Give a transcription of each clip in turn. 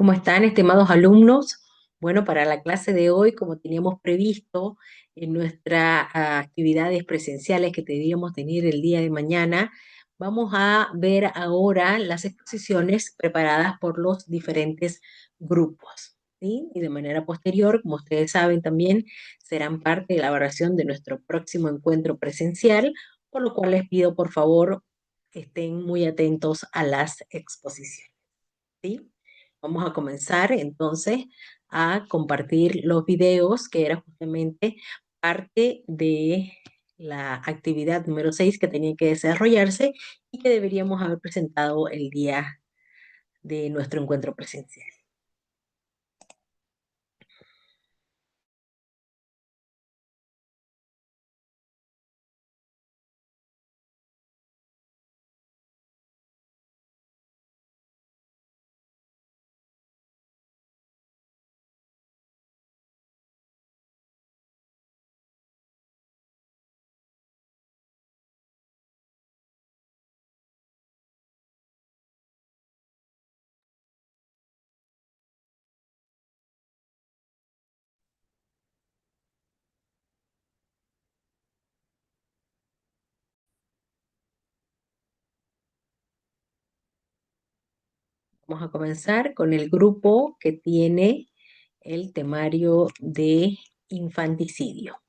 ¿Cómo están, estimados alumnos? Bueno, para la clase de hoy, como teníamos previsto en nuestras actividades presenciales que debíamos tener el día de mañana, vamos a ver ahora las exposiciones preparadas por los diferentes grupos, ¿sí? Y de manera posterior, como ustedes saben también, serán parte de la elaboración de nuestro próximo encuentro presencial, por lo cual les pido, por favor, que estén muy atentos a las exposiciones, ¿sí? Vamos a comenzar entonces a compartir los videos, que era justamente parte de la actividad número 6 que tenía que desarrollarse y que deberíamos haber presentado el día de nuestro encuentro presencial. Vamos a comenzar con el grupo que tiene el temario de infanticidio.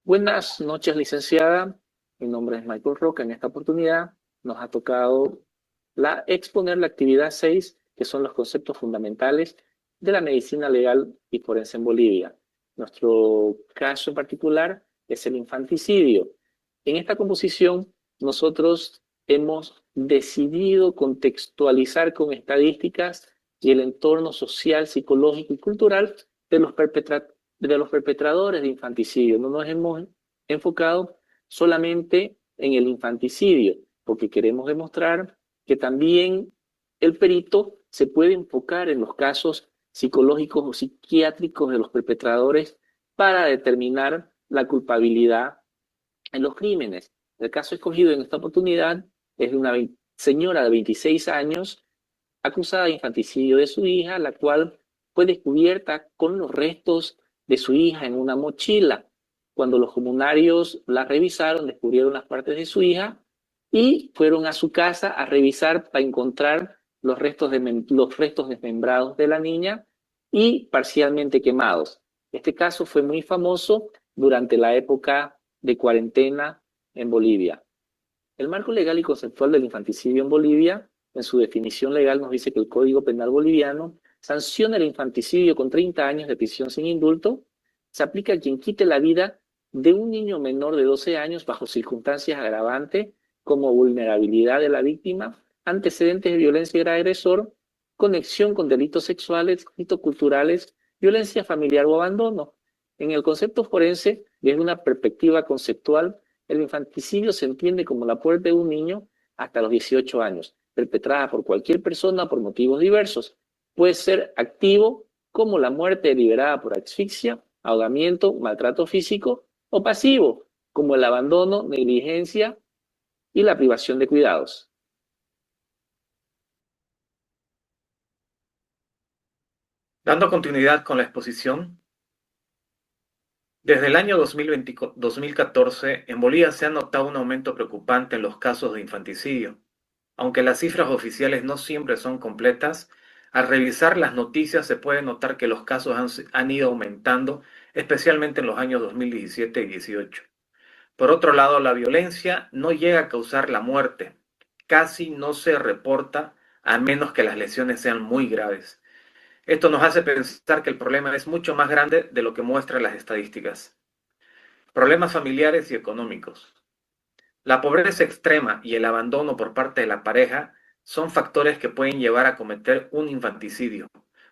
Buenas noches, licenciada. Mi nombre es Michael Roca. En esta oportunidad nos ha tocado exponer la actividad 6, que son los conceptos fundamentales de la medicina legal y forense en Bolivia. Nuestro caso en particular es el infanticidio. En esta composición nosotros hemos decidido contextualizar con estadísticas y el entorno social, psicológico y cultural de los perpetradores de infanticidio. No nos hemos enfocado solamente en el infanticidio, porque queremos demostrar que también el perito se puede enfocar en los casos psicológicos o psiquiátricos de los perpetradores para determinar la culpabilidad en los crímenes. El caso escogido en esta oportunidad es de una señora de 26 años acusada de infanticidio de su hija, la cual fue descubierta con los restos de su hija en una mochila. Cuando los comunarios la revisaron, descubrieron las partes de su hija y fueron a su casa a revisar para encontrar los restos desmembrados de la niña y parcialmente quemados. Este caso fue muy famoso durante la época de cuarentena en Bolivia. El marco legal y conceptual del infanticidio en Bolivia, en su definición legal, nos dice que el Código Penal boliviano sanciona el infanticidio con 30 años de prisión sin indulto. Se aplica a quien quite la vida de un niño menor de 12 años bajo circunstancias agravantes como vulnerabilidad de la víctima, antecedentes de violencia del agresor, conexión con delitos sexuales, delitos culturales, violencia familiar o abandono. En el concepto forense, desde una perspectiva conceptual, el infanticidio se entiende como la muerte de un niño hasta los 18 años, perpetrada por cualquier persona por motivos diversos. Puede ser activo, como la muerte deliberada por asfixia, ahogamiento, maltrato físico, o pasivo, como el abandono, negligencia y la privación de cuidados. Dando continuidad con la exposición, desde el año 2014, en Bolivia se ha notado un aumento preocupante en los casos de infanticidio. Aunque las cifras oficiales no siempre son completas, al revisar las noticias se puede notar que los casos han ido aumentando, especialmente en los años 2017 y 2018. Por otro lado, la violencia no llega a causar la muerte. Casi no se reporta a menos que las lesiones sean muy graves. Esto nos hace pensar que el problema es mucho más grande de lo que muestran las estadísticas. Problemas familiares y económicos. La pobreza extrema y el abandono por parte de la pareja son factores que pueden llevar a cometer un infanticidio,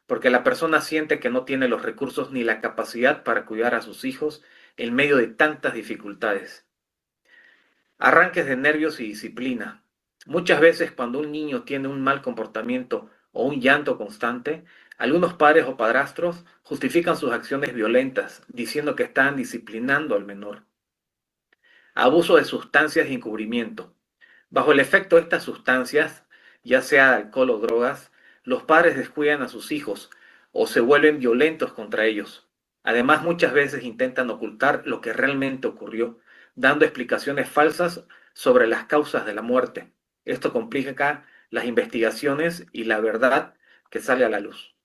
porque la persona siente que no tiene los recursos ni la capacidad para cuidar a sus hijos en medio de tantas dificultades. Arranques de nervios y disciplina. Muchas veces cuando un niño tiene un mal comportamiento o un llanto constante, algunos padres o padrastros justifican sus acciones violentas, diciendo que están disciplinando al menor. Abuso de sustancias y encubrimiento. Bajo el efecto de estas sustancias, ya sea alcohol o drogas, los padres descuidan a sus hijos o se vuelven violentos contra ellos. Además, muchas veces intentan ocultar lo que realmente ocurrió, dando explicaciones falsas sobre las causas de la muerte. Esto complica las investigaciones y la verdad que sale a la luz.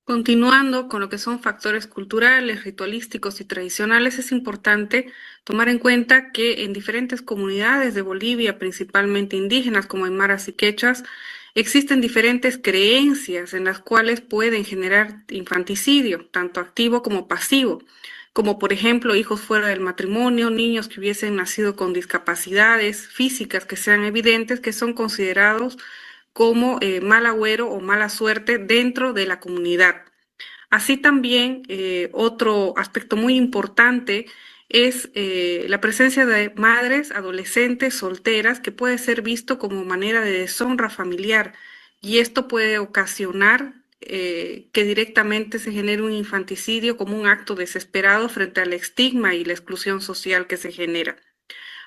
Continuando con lo que son factores culturales, ritualísticos y tradicionales, es importante tomar en cuenta que en diferentes comunidades de Bolivia, principalmente indígenas como aymaras y quechuas, existen diferentes creencias en las cuales pueden generar infanticidio, tanto activo como pasivo, como por ejemplo hijos fuera del matrimonio, niños que hubiesen nacido con discapacidades físicas que sean evidentes, que son considerados como mal agüero o mala suerte dentro de la comunidad. Así también, otro aspecto muy importante es la presencia de madres, adolescentes, solteras, que puede ser visto como manera de deshonra familiar, y esto puede ocasionar que directamente se genere un infanticidio como un acto desesperado frente al estigma y la exclusión social que se genera.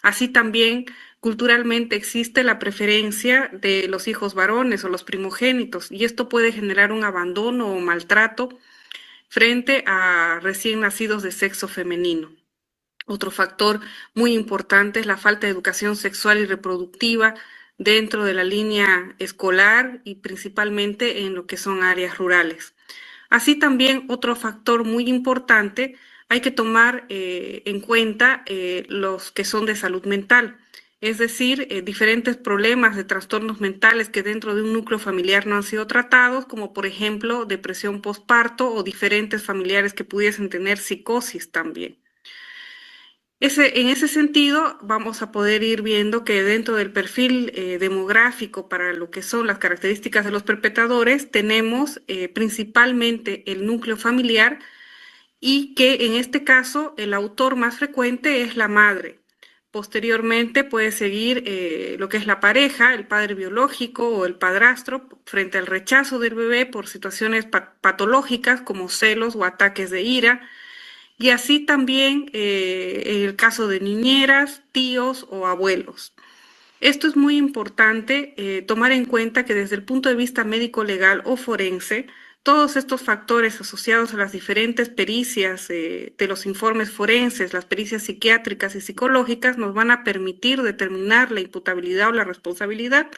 Así también, culturalmente existe la preferencia de los hijos varones o los primogénitos, y esto puede generar un abandono o maltrato frente a recién nacidos de sexo femenino. Otro factor muy importante es la falta de educación sexual y reproductiva dentro de la línea escolar y principalmente en lo que son áreas rurales. Así también otro factor muy importante, hay que tomar en cuenta los que son de salud mental, es decir, diferentes problemas de trastornos mentales que dentro de un núcleo familiar no han sido tratados, como por ejemplo depresión postparto o diferentes familiares que pudiesen tener psicosis también. En ese sentido, vamos a poder ir viendo que dentro del perfil demográfico para lo que son las características de los perpetradores, tenemos principalmente el núcleo familiar y que en este caso el autor más frecuente es la madre. Posteriormente puede seguir lo que es la pareja, el padre biológico o el padrastro, frente al rechazo del bebé por situaciones patológicas como celos o ataques de ira. Y así también en el caso de niñeras, tíos o abuelos. Esto es muy importante tomar en cuenta que desde el punto de vista médico legal o forense, todos estos factores asociados a las diferentes pericias de los informes forenses, las pericias psiquiátricas y psicológicas, nos van a permitir determinar la imputabilidad o la responsabilidad.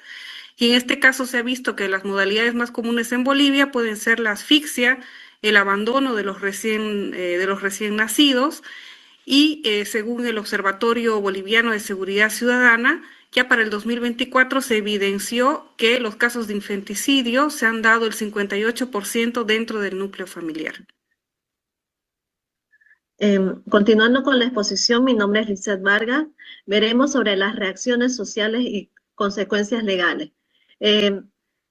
Y en este caso se ha visto que las modalidades más comunes en Bolivia pueden ser la asfixia, el abandono de los recién nacidos y según el Observatorio Boliviano de Seguridad Ciudadana, ya para el 2024 se evidenció que los casos de infanticidio se han dado el 58% dentro del núcleo familiar. Continuando con la exposición, mi nombre es Lizeth Vargas. Veremos sobre las reacciones sociales y consecuencias legales.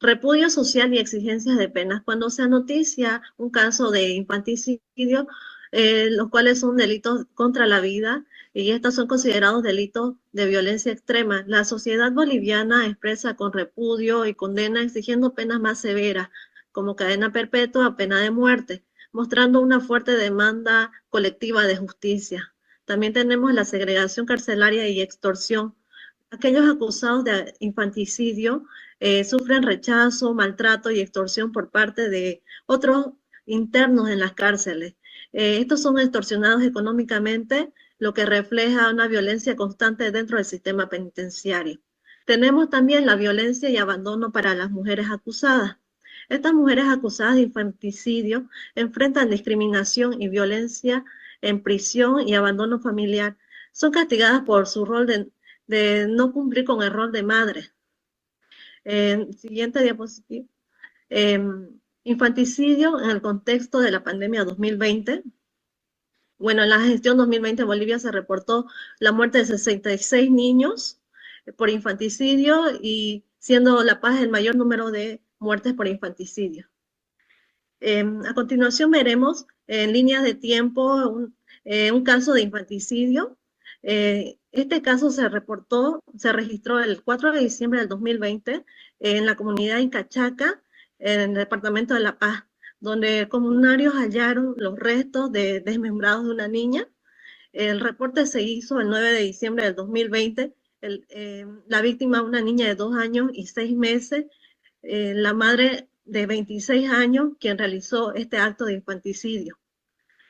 Repudio social y exigencias de penas. Cuando se noticia un caso de infanticidio, los cuales son delitos contra la vida, y estos son considerados delitos de violencia extrema, la sociedad boliviana expresa con repudio y condena exigiendo penas más severas, como cadena perpetua o pena de muerte, mostrando una fuerte demanda colectiva de justicia. También tenemos la segregación carcelaria y extorsión. Aquellos acusados de infanticidio sufren rechazo, maltrato y extorsión por parte de otros internos en las cárceles. Estos son extorsionados económicamente, lo que refleja una violencia constante dentro del sistema penitenciario. Tenemos también la violencia y abandono para las mujeres acusadas. Estas mujeres acusadas de infanticidio enfrentan discriminación y violencia en prisión y abandono familiar. Son castigadas por su rol de no cumplir con el rol de madre. Siguiente diapositiva. Infanticidio en el contexto de la pandemia 2020. Bueno, en la gestión 2020 en Bolivia se reportó la muerte de 66 niños por infanticidio y siendo La Paz el mayor número de muertes por infanticidio. A continuación veremos en líneas de tiempo un caso de infanticidio Este caso se registró el 4 de diciembre del 2020 en la comunidad Incachaca, en el departamento de La Paz, donde comunarios hallaron los restos desmembrados de una niña. El reporte se hizo el 9 de diciembre del 2020. La víctima, una niña de 2 años y 6 meses, la madre de 26 años, quien realizó este acto de infanticidio.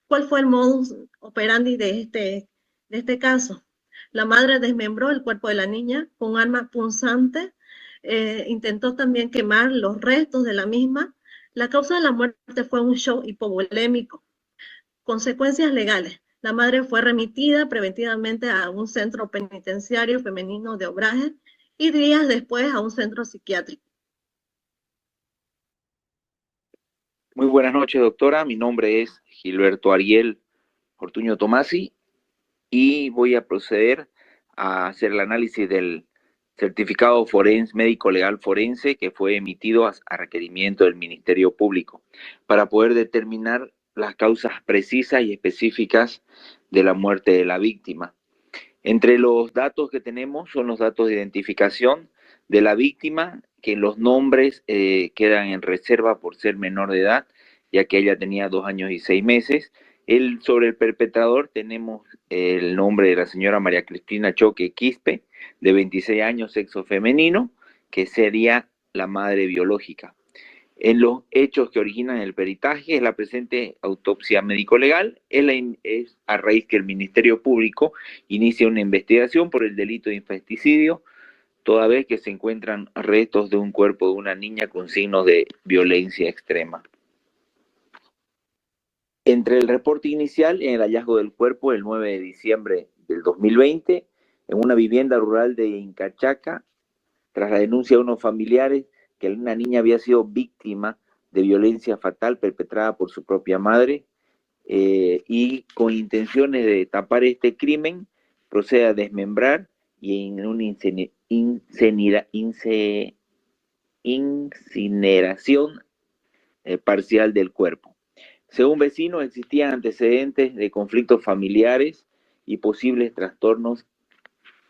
¿Cuál fue el modus operandi de este caso? La madre desmembró el cuerpo de la niña con un arma punzante, intentó también quemar los restos de la misma. La causa de la muerte fue un shock hipovolémico. Consecuencias legales. La madre fue remitida preventivamente a un centro penitenciario femenino de Obrajes y días después a un centro psiquiátrico. Muy buenas noches, doctora. Mi nombre es Gilberto Ariel Ortuño Tomasi y voy a proceder a hacer el análisis del certificado forense, médico legal forense que fue emitido a requerimiento del Ministerio Público para poder determinar las causas precisas y específicas de la muerte de la víctima. Entre los datos que tenemos son los datos de identificación de la víctima, que los nombres quedan en reserva por ser menor de edad, ya que ella tenía 2 años y 6 meses. Sobre el perpetrador tenemos el nombre de la señora María Cristina Choque Quispe, de 26 años, sexo femenino, que sería la madre biológica. En los hechos que originan el peritaje es la presente autopsia médico-legal, es a raíz que el Ministerio Público inicia una investigación por el delito de infanticidio, toda vez que se encuentran restos de un cuerpo de una niña con signos de violencia extrema. Entre el reporte inicial en el hallazgo del cuerpo el 9 de diciembre del 2020, en una vivienda rural de Incachaca, tras la denuncia de unos familiares que una niña había sido víctima de violencia fatal perpetrada por su propia madre, y con intenciones de tapar este crimen, procede a desmembrar y en una incineración parcial del cuerpo. Según vecinos, existían antecedentes de conflictos familiares y posibles trastornos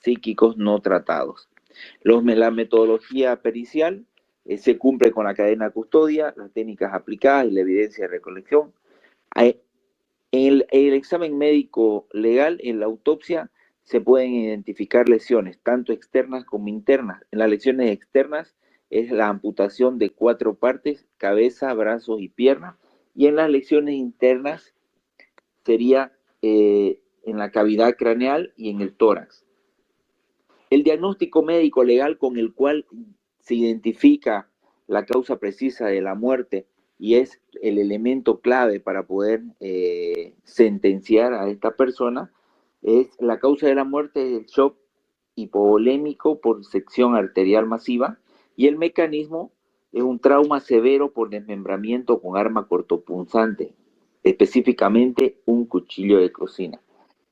psíquicos no tratados. La metodología pericial se cumple con la cadena custodia, las técnicas aplicadas y la evidencia de recolección. En el examen médico legal, en la autopsia, se pueden identificar lesiones, tanto externas como internas. En las lesiones externas es la amputación de 4 partes, cabeza, brazos y piernas, y en las lesiones internas sería en la cavidad craneal y en el tórax. El diagnóstico médico legal con el cual se identifica la causa precisa de la muerte y es el elemento clave para poder sentenciar a esta persona, es la causa de la muerte del shock hipovolémico por sección arterial masiva, y el mecanismo es un trauma severo por desmembramiento con arma cortopunzante, específicamente un cuchillo de cocina,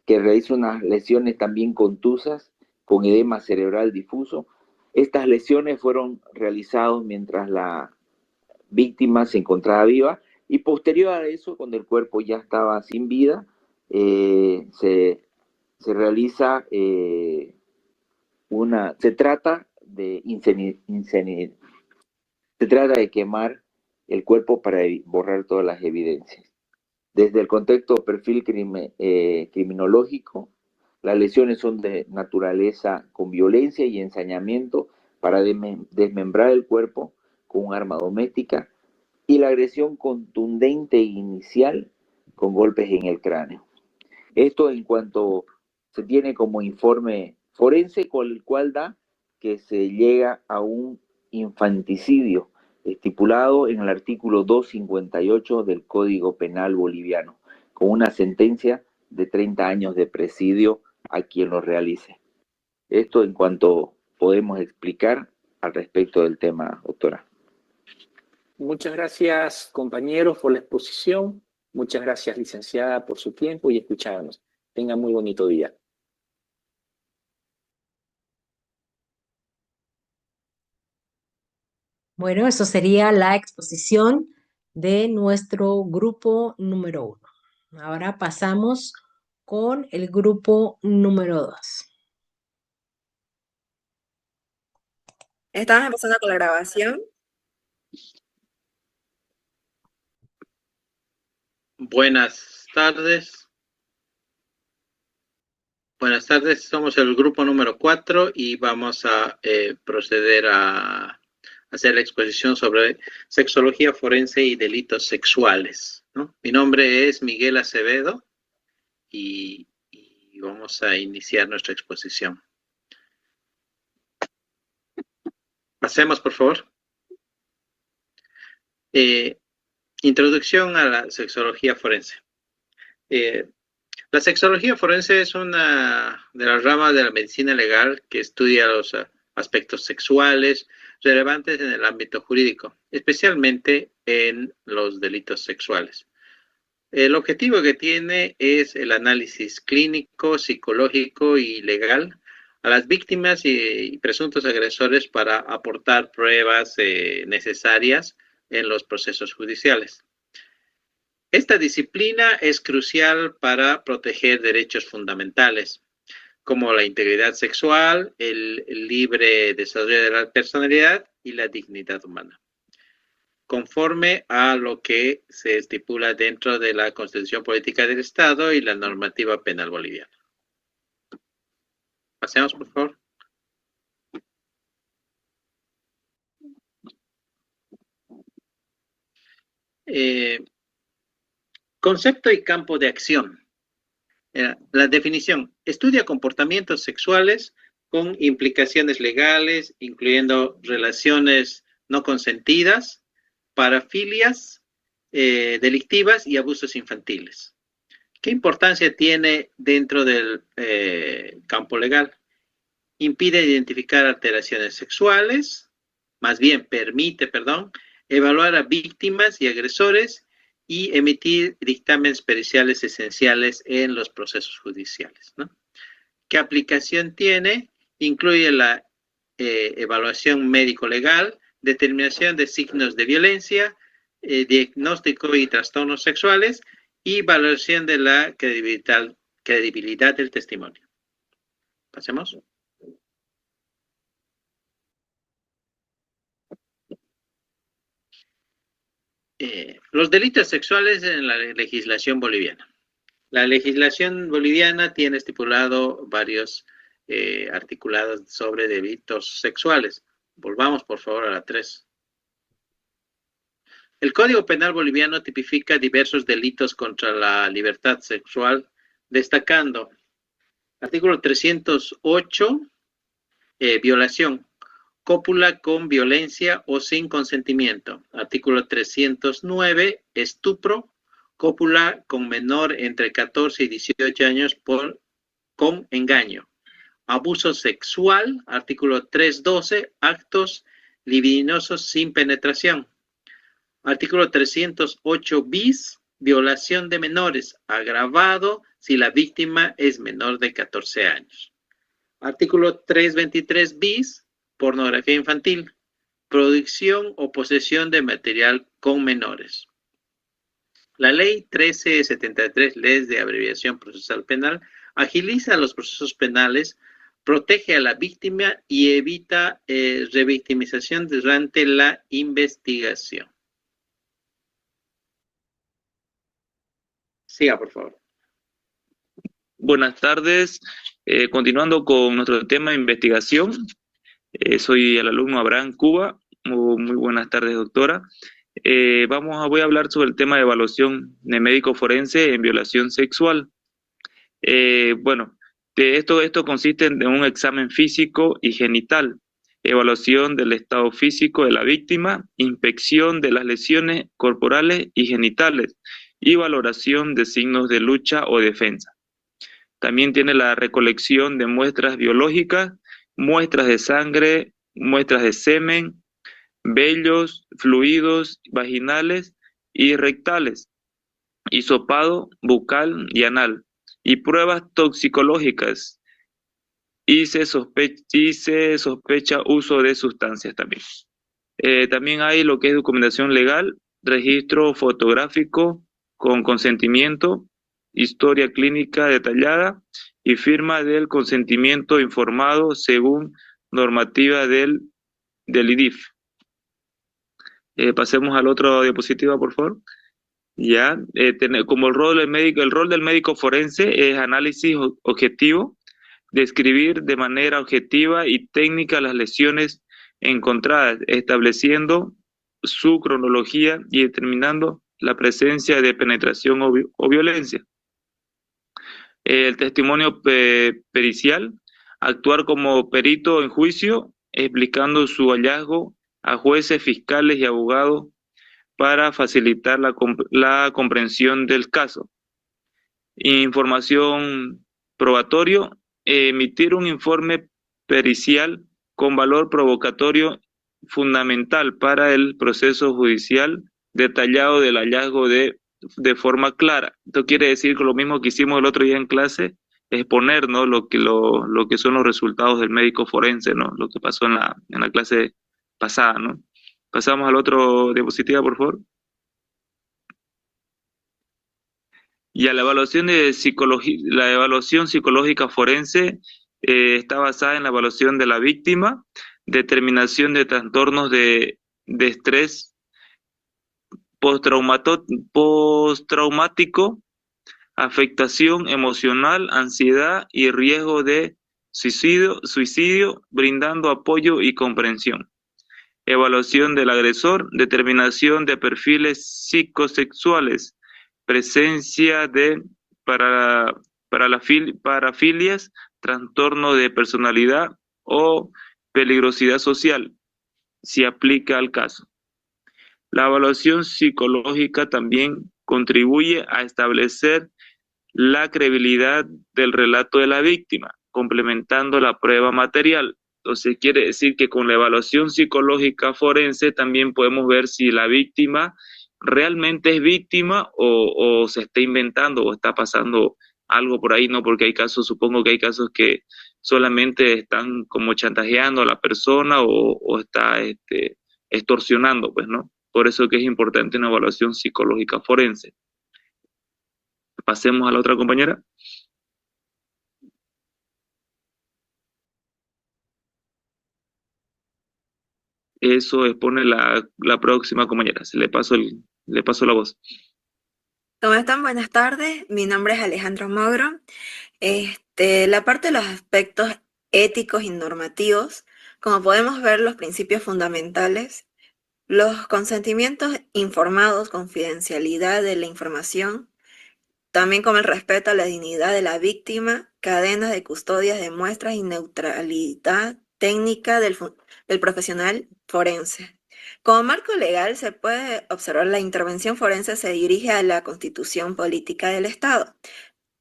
que realiza unas lesiones también contusas con edema cerebral difuso. Estas lesiones fueron realizadas mientras la víctima se encontraba viva, y posterior a eso, cuando el cuerpo ya estaba sin vida, se realiza se trata de quemar el cuerpo para borrar todas las evidencias. Desde el contexto perfil criminológico, las lesiones son de naturaleza con violencia y ensañamiento para desmembrar el cuerpo con un arma doméstica, y la agresión contundente inicial con golpes en el cráneo. Esto en cuanto se tiene como informe forense, con el cual da que se llega a un infanticidio estipulado en el artículo 258 del Código Penal boliviano, con una sentencia de 30 años de presidio a quien lo realice. Esto en cuanto podemos explicar al respecto del tema, doctora. Muchas gracias, compañeros, por la exposición. Muchas gracias, licenciada, por su tiempo y escucharnos. Tengan muy bonito día. Bueno, eso sería la exposición de nuestro grupo número 1. Ahora pasamos con el grupo número 2. Estamos empezando con la grabación. Buenas tardes. Buenas tardes, somos el grupo número 4 y vamos a proceder a hacer la exposición sobre sexología forense y delitos sexuales, ¿no? Mi nombre es Miguel Acevedo y vamos a iniciar nuestra exposición. Pasemos, por favor. Introducción a la sexología forense. La sexología forense es una de las ramas de la medicina legal que estudia los aspectos sexuales relevantes en el ámbito jurídico, especialmente en los delitos sexuales. El objetivo que tiene es el análisis clínico, psicológico y legal a las víctimas y presuntos agresores para aportar pruebas necesarias en los procesos judiciales. Esta disciplina es crucial para proteger derechos fundamentales, como la integridad sexual, el libre desarrollo de la personalidad y la dignidad humana, conforme a lo que se estipula dentro de la Constitución Política del Estado y la normativa penal boliviana. Pasemos, por favor. Concepto y campo de acción. La definición: estudia comportamientos sexuales con implicaciones legales, incluyendo relaciones no consentidas, parafilias delictivas y abusos infantiles. ¿Qué importancia tiene dentro del campo legal? Impide identificar alteraciones sexuales, permite, evaluar a víctimas y agresores y emitir dictámenes periciales esenciales en los procesos judiciales, ¿no? ¿Qué aplicación tiene? Incluye la evaluación médico-legal, determinación de signos de violencia, diagnóstico y trastornos sexuales y valoración de la credibilidad del testimonio. Pasemos. Los delitos sexuales en la legislación boliviana. La legislación boliviana tiene estipulado varios articulados sobre delitos sexuales. Volvamos, por favor, a la 3. El Código Penal boliviano tipifica diversos delitos contra la libertad sexual, destacando artículo 308, violación. Cópula con violencia o sin consentimiento. Artículo 309, estupro, cópula con menor entre 14 y 18 años con engaño. Abuso sexual, artículo 312, actos libidinosos sin penetración. Artículo 308 bis, violación de menores, agravado si la víctima es menor de 14 años. Artículo 323 bis, pornografía infantil, producción o posesión de material con menores. La ley 1373, leyes de abreviación procesal penal, agiliza los procesos penales, protege a la víctima y evita revictimización durante la investigación. Siga, por favor. Buenas tardes. Continuando con nuestro tema de investigación. Soy el alumno Abraham Cuba. Muy buenas tardes, doctora. Voy a hablar sobre el tema de evaluación de médico forense en violación sexual. Esto consiste en un examen físico y genital, evaluación del estado físico de la víctima, inspección de las lesiones corporales y genitales y valoración de signos de lucha o defensa. También tiene la recolección de muestras biológicas, muestras de sangre, muestras de semen, vellos, fluidos vaginales y rectales, hisopado bucal y anal, y pruebas toxicológicas, y se sospecha uso de sustancias también. También hay lo que es documentación legal, registro fotográfico con consentimiento, historia clínica detallada y firma del consentimiento informado según normativa del del IDIF. Pasemos a la otra diapositiva, por favor. Ya, como el rol del médico forense es análisis objetivo, describir de manera objetiva y técnica las lesiones encontradas, estableciendo su cronología y determinando la presencia de penetración o violencia. El testimonio pericial, actuar como perito en juicio, explicando su hallazgo a jueces, fiscales y abogados para facilitar la comprensión del caso. Información probatorio, emitir un informe pericial con valor provocatorio fundamental para el proceso judicial detallado del hallazgo de forma clara. Esto quiere decir que lo mismo que hicimos el otro día en clase, exponer, ¿no?, lo que son los resultados del médico forense, ¿no?, lo que pasó en la clase pasada, ¿no? Pasamos al otro diapositiva, por favor. Y a la evaluación de la evaluación psicológica forense está basada en la evaluación de la víctima, determinación de trastornos de estrés postraumático, afectación emocional, ansiedad y riesgo de suicidio, brindando apoyo y comprensión. Evaluación del agresor, determinación de perfiles psicosexuales, presencia de parafilias, trastorno de personalidad o peligrosidad social, si aplica al caso. La evaluación psicológica también contribuye a establecer la credibilidad del relato de la víctima, complementando la prueba material. Entonces quiere decir que con la evaluación psicológica forense también podemos ver si la víctima realmente es víctima o se está inventando o está pasando algo por ahí, ¿no? Porque hay casos, supongo que hay casos que solamente están como chantajeando a la persona o está extorsionando, pues, ¿no? Por eso que es importante una evaluación psicológica forense. Pasemos a la otra compañera. Eso expone la próxima compañera. Le paso la voz. ¿Cómo están? Buenas tardes. Mi nombre es Alejandro Mogro. La parte de los aspectos éticos y normativos, como podemos ver, los principios fundamentales, los consentimientos informados, confidencialidad de la información, también como el respeto a la dignidad de la víctima, cadenas de custodias de muestras y neutralidad técnica del profesional forense. Como marco legal se puede observar la intervención forense se dirige a la Constitución Política del Estado,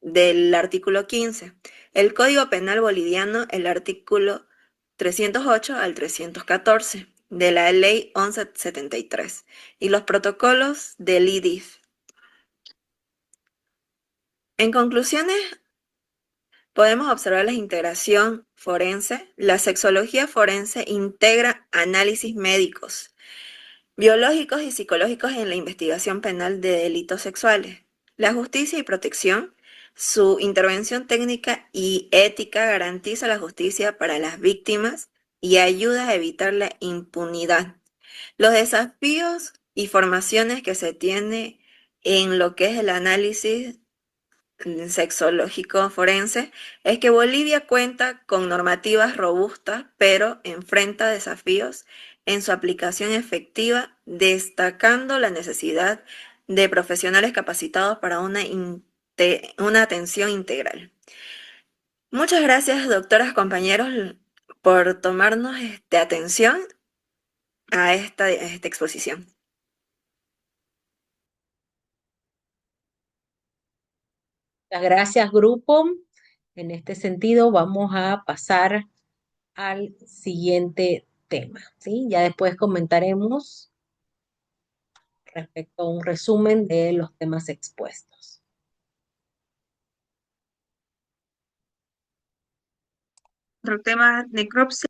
del artículo 15. El Código Penal Boliviano, el artículo 308 al 314, de la Ley 1173, y los protocolos del IDIF. En conclusiones, podemos observar la integración forense. La sexología forense integra análisis médicos, biológicos y psicológicos en la investigación penal de delitos sexuales. La justicia y protección, su intervención técnica y ética garantiza la justicia para las víctimas y ayuda a evitar la impunidad. Los desafíos y formaciones que se tiene en lo que es el análisis sexológico forense es que Bolivia cuenta con normativas robustas, pero enfrenta desafíos en su aplicación efectiva, destacando la necesidad de profesionales capacitados para una atención integral. Muchas gracias, doctoras, compañeros, por tomarnos atención a esta exposición. Muchas gracias, grupo. En este sentido, vamos a pasar al siguiente tema, ¿sí? Ya después comentaremos respecto a un resumen de los temas expuestos. Otro tema, necropsia.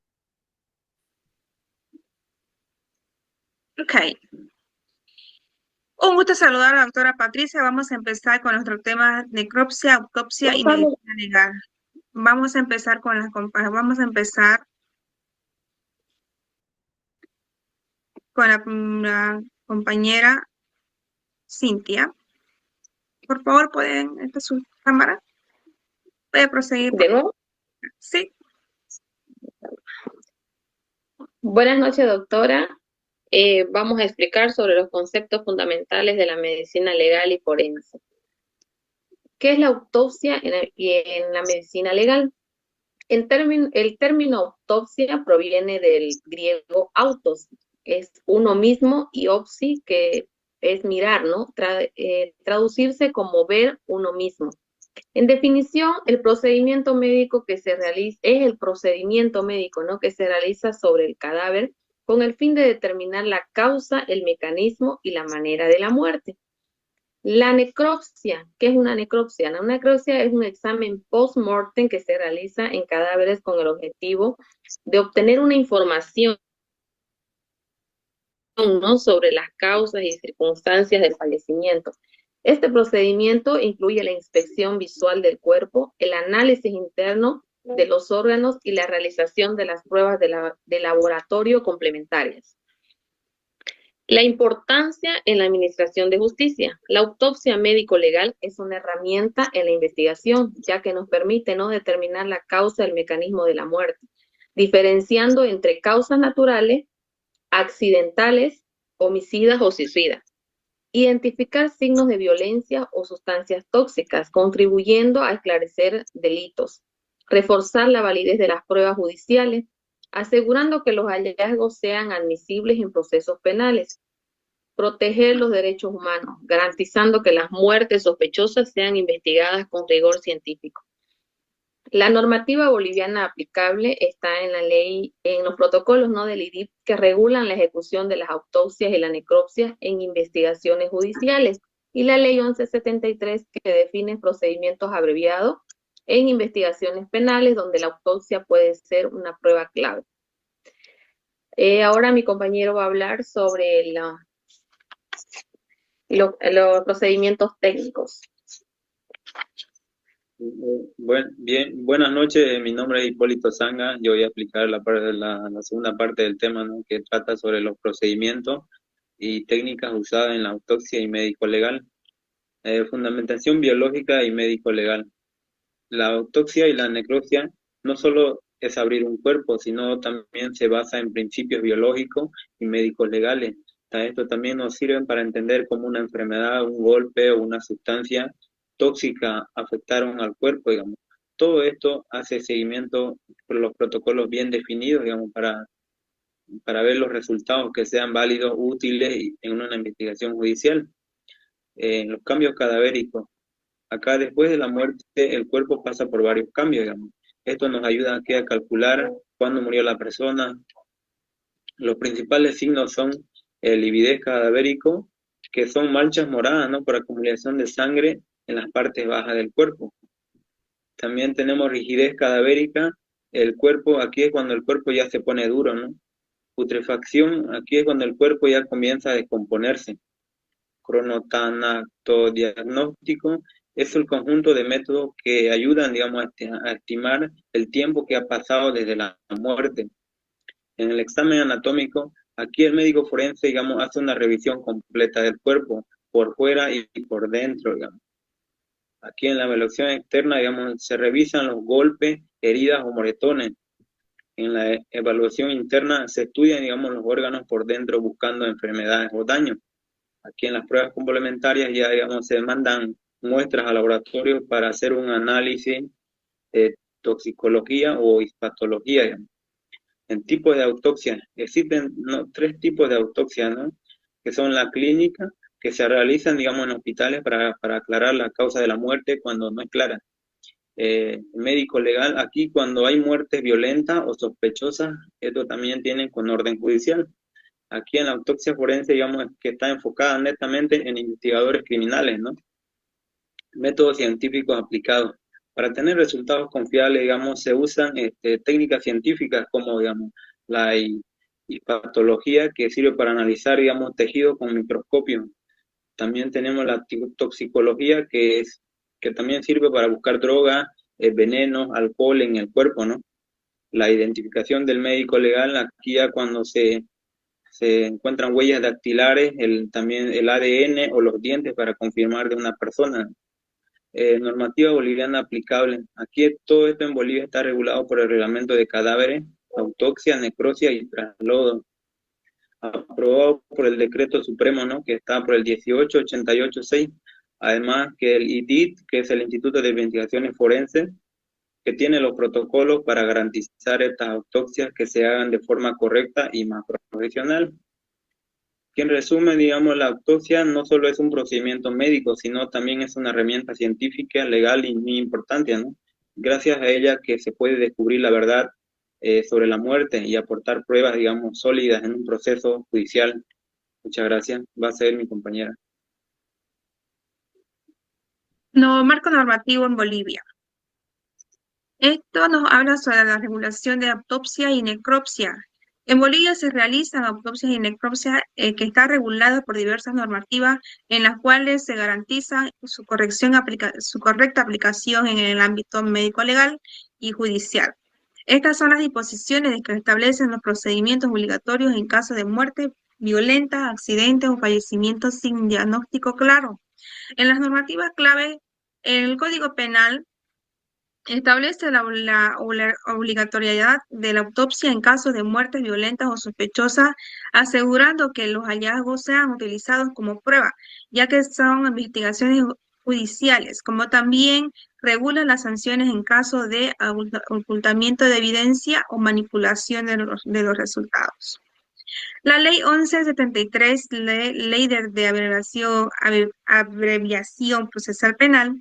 Ok. Un gusto saludar a la doctora Patricia. Vamos a empezar con nuestro tema necropsia, autopsia y medicina legal. Vamos a empezar con la compañera Cintia. Por favor, ¿pueden esta su cámara? ¿Puede proseguir? ¿De nuevo? Sí. Buenas noches, doctora. Vamos a explicar sobre los conceptos fundamentales de la medicina legal y forense. ¿Qué es la autopsia en la medicina legal? El término autopsia proviene del griego autos, es uno mismo, y opsi, que es mirar, ¿no? Traducirse como ver uno mismo. En definición, el procedimiento médico que se realiza es el procedimiento médico, ¿no?, que se realiza sobre el cadáver con el fin de determinar la causa, el mecanismo y la manera de la muerte. La necropsia, ¿qué es una necropsia? Una necropsia es un examen post-mortem que se realiza en cadáveres con el objetivo de obtener una información, ¿no?, sobre las causas y circunstancias del fallecimiento. Este procedimiento incluye la inspección visual del cuerpo, el análisis interno de los órganos y la realización de las pruebas de laboratorio complementarias. La importancia en la administración de justicia. La autopsia médico-legal es una herramienta en la investigación, ya que nos permite, ¿no?, determinar la causa y el mecanismo de la muerte, diferenciando entre causas naturales, accidentales, homicidas o suicidas. Identificar signos de violencia o sustancias tóxicas, contribuyendo a esclarecer delitos. Reforzar la validez de las pruebas judiciales, asegurando que los hallazgos sean admisibles en procesos penales. Proteger los derechos humanos, garantizando que las muertes sospechosas sean investigadas con rigor científico. La normativa boliviana aplicable está en la ley, en los protocolos, ¿no?, del IDIP, que regulan la ejecución de las autopsias y la necropsia en investigaciones judiciales, y la ley 1173, que define procedimientos abreviados en investigaciones penales, donde la autopsia puede ser una prueba clave. Ahora mi compañero va a hablar sobre los procedimientos técnicos. Buenas noches, mi nombre es Hipólito Zanga. Yo voy a aplicar la segunda parte del tema, ¿no?, que trata sobre los procedimientos y técnicas usadas en la autopsia y médico legal. Fundamentación biológica y médico legal. La autopsia y la necropsia no solo es abrir un cuerpo, sino también se basa en principios biológicos y médicos legales. Esto también nos sirve para entender cómo una enfermedad, un golpe o una sustancia tóxica afectaron al cuerpo, digamos. Todo esto hace seguimiento por los protocolos bien definidos, digamos, para ver los resultados que sean válidos, útiles en una investigación judicial. Los cambios cadavéricos. Acá, después de la muerte, el cuerpo pasa por varios cambios, digamos. Esto nos ayuda a calcular cuándo murió la persona. Los principales signos son el lividez cadavérico, que son manchas moradas, ¿no?, por acumulación de sangre en las partes bajas del cuerpo. También tenemos rigidez cadavérica. El cuerpo, aquí es cuando el cuerpo ya se pone duro, ¿no? Putrefacción, aquí es cuando el cuerpo ya comienza a descomponerse. Cronotanactodiagnóstico es el conjunto de métodos que ayudan, digamos, a estimar el tiempo que ha pasado desde la muerte. En el examen anatómico, aquí el médico forense, digamos, hace una revisión completa del cuerpo, por fuera y por dentro, digamos. Aquí en la evaluación externa, digamos, se revisan los golpes, heridas o moretones. En la evaluación interna se estudian, digamos, los órganos por dentro buscando enfermedades o daños. Aquí en las pruebas complementarias ya, digamos, se mandan muestras al laboratorio para hacer un análisis de toxicología o histopatología, digamos. En tipos de autopsia, existen tres tipos de autopsia, ¿no?, que son la clínica, que se realizan, digamos, en hospitales para aclarar la causa de la muerte cuando no es clara. Médico legal, aquí cuando hay muertes violentas o sospechosas, esto también tienen con orden judicial. Aquí en la autopsia forense, digamos, que está enfocada netamente en investigadores criminales, ¿no? Métodos científicos aplicados. Para tener resultados confiables, digamos, se usan técnicas científicas como, digamos, la histopatología, que sirve para analizar, digamos, tejidos con microscopio. También tenemos la toxicología, que también sirve para buscar drogas, venenos, alcohol en el cuerpo, ¿no? La identificación del médico legal, aquí ya cuando se se encuentran huellas dactilares, también el ADN o los dientes para confirmar de una persona. Normativa boliviana aplicable. Aquí todo esto en Bolivia está regulado por el reglamento de cadáveres, autopsia, necropsia y traslado, aprobado por el decreto supremo, ¿no? Que está por el 1888-6. Además que el IDIT, que es el Instituto de Investigaciones Forenses, que tiene los protocolos para garantizar estas autopsias que se hagan de forma correcta y más profesional. Que en resumen, digamos, la autopsia no solo es un procedimiento médico, sino también es una herramienta científica, legal y muy importante, ¿no? Gracias a ella que se puede descubrir la verdad sobre la muerte y aportar pruebas, digamos, sólidas en un proceso judicial. Muchas gracias. Va a ser mi compañera. No, marco normativo en Bolivia. Esto nos habla sobre la regulación de autopsia y necropsia. En Bolivia se realizan autopsias y necropsias que está regulada por diversas normativas en las cuales se garantiza su correcta aplicación en el ámbito médico-legal y judicial. Estas son las disposiciones que establecen los procedimientos obligatorios en caso de muerte violenta, accidentes o fallecimientos sin diagnóstico claro. En las normativas clave, el Código Penal establece la obligatoriedad de la autopsia en casos de muertes violentas o sospechosas, asegurando que los hallazgos sean utilizados como prueba, ya que son investigaciones judiciales, como también regula las sanciones en caso de ocultamiento de evidencia o manipulación de los resultados. La Ley 1173, Ley de Abreviación Procesal Penal,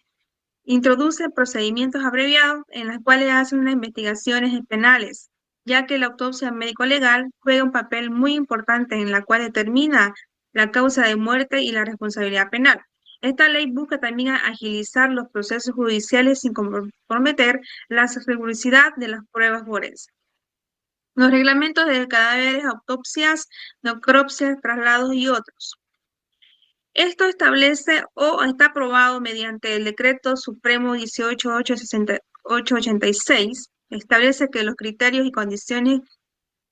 introduce procedimientos abreviados en los cuales hacen unas investigaciones penales, ya que la autopsia médico-legal juega un papel muy importante en la cual determina la causa de muerte y la responsabilidad penal. Esta ley busca también agilizar los procesos judiciales sin comprometer la rigurosidad de las pruebas forenses. Los reglamentos de cadáveres, autopsias, necropsias, traslados y otros. Esto establece o está aprobado mediante el Decreto Supremo 18.886. Establece que los criterios y condiciones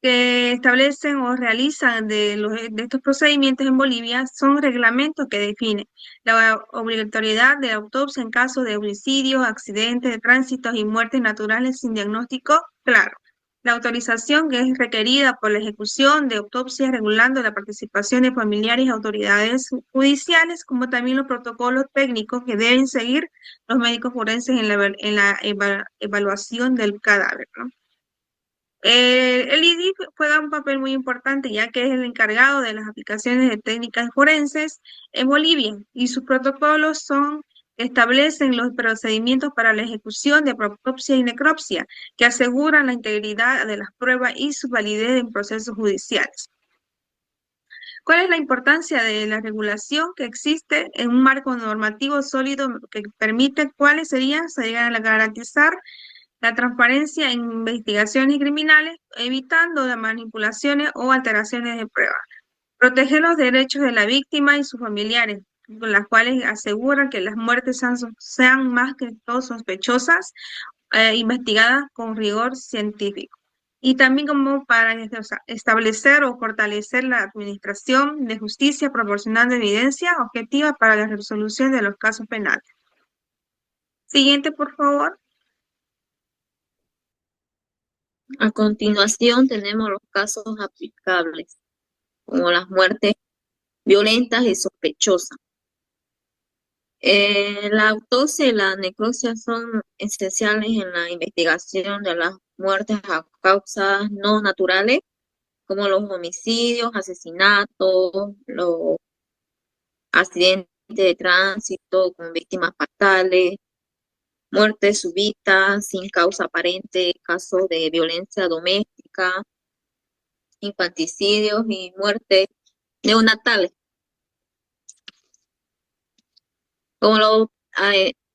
que establecen o realizan de estos procedimientos en Bolivia son reglamentos que definen la obligatoriedad de la autopsia en caso de homicidios, accidentes de tránsito y muertes naturales sin diagnóstico claro. La autorización que es requerida por la ejecución de autopsias regulando la participación de familiares y autoridades judiciales, como también los protocolos técnicos que deben seguir los médicos forenses en la evaluación del cadáver, ¿no? El IDIF juega un papel muy importante ya que es el encargado de las aplicaciones de técnicas forenses en Bolivia y sus protocolos establecen los procedimientos para la ejecución de autopsia y necropsia que aseguran la integridad de las pruebas y su validez en procesos judiciales. ¿Cuál es la importancia de la regulación que existe en un marco normativo sólido que permite cuáles se llegan a garantizar la transparencia en investigaciones criminales, evitando las manipulaciones o alteraciones de pruebas? Proteger los derechos de la víctima y sus familiares, con las cuales aseguran que las muertes sean más que todo sospechosas, investigadas con rigor científico. Y también como para establecer o fortalecer la administración de justicia proporcionando evidencia objetiva para la resolución de los casos penales. Siguiente, por favor. A continuación tenemos los casos aplicables, como las muertes violentas y sospechosas. La autopsia y la necropsia son esenciales en la investigación de las muertes a causas no naturales, como los homicidios, asesinatos, los accidentes de tránsito con víctimas fatales, muertes súbitas sin causa aparente, casos de violencia doméstica, infanticidios y muertes neonatales. Como los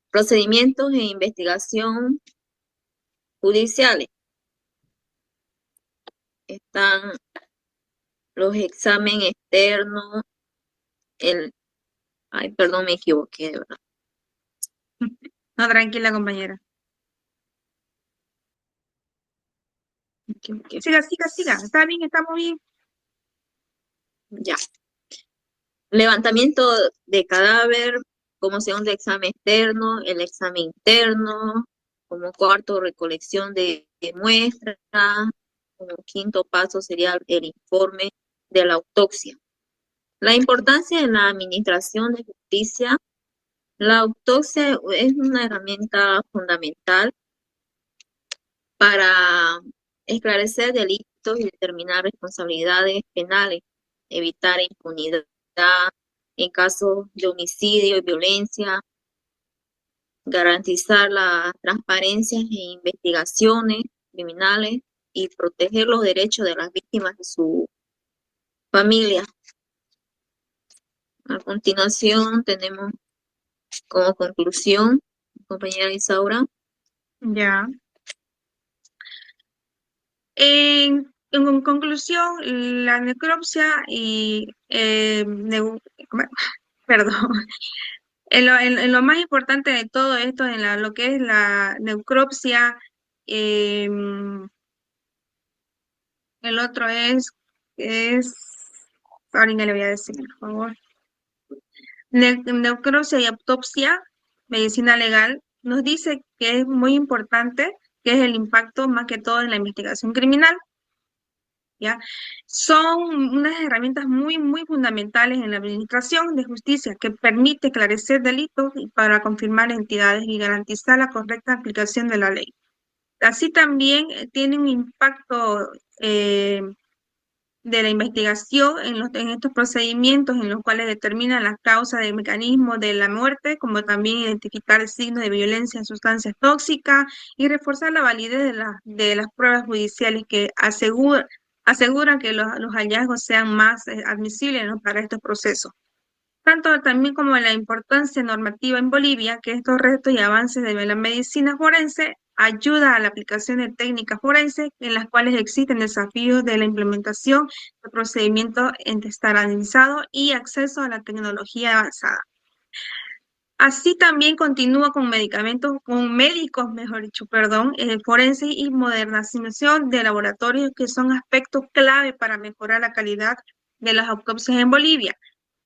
procedimientos de investigación judiciales, están los exámenes externos, perdón, me equivoqué, de verdad. No, tranquila, compañera. Siga. Está bien, estamos bien. Ya. Levantamiento de cadáver, como segundo examen externo, el examen interno, como cuarto recolección de muestras, como quinto paso sería el informe de la autopsia. La importancia en la administración de justicia. La autopsia es una herramienta fundamental para esclarecer delitos y determinar responsabilidades penales, evitar impunidad en casos de homicidio y violencia, garantizar la transparencia en investigaciones criminales y proteger los derechos de las víctimas y su familia. A continuación tenemos como conclusión, compañera Isaura. Ya. En conclusión, la necropsia y perdón, en lo más importante de todo esto, en lo que es la necropsia, el otro es, ahorita le voy a decir, por favor. Necropsia y autopsia, medicina legal, nos dice que es muy importante, que es el impacto más que todo en la investigación criminal. ¿Ya? Son unas herramientas muy, muy fundamentales en la administración de justicia que permite esclarecer delitos y para confirmar entidades y garantizar la correcta aplicación de la ley. Así también tiene un impacto de la investigación en estos procedimientos en los cuales determinan las causas del mecanismo de la muerte, como también identificar signos de violencia en sustancias tóxicas y reforzar la validez de las pruebas judiciales que aseguran que los hallazgos sean más admisibles, ¿no?, para estos procesos. Tanto también como la importancia normativa en Bolivia, que estos retos y avances de la medicina forense ayuda a la aplicación de técnicas forenses en las cuales existen desafíos de la implementación de procedimientos estandarizados y acceso a la tecnología avanzada. Así también continúa con médicos, mejor dicho, forenses y modernización de laboratorios, que son aspectos clave para mejorar la calidad de las autopsias en Bolivia.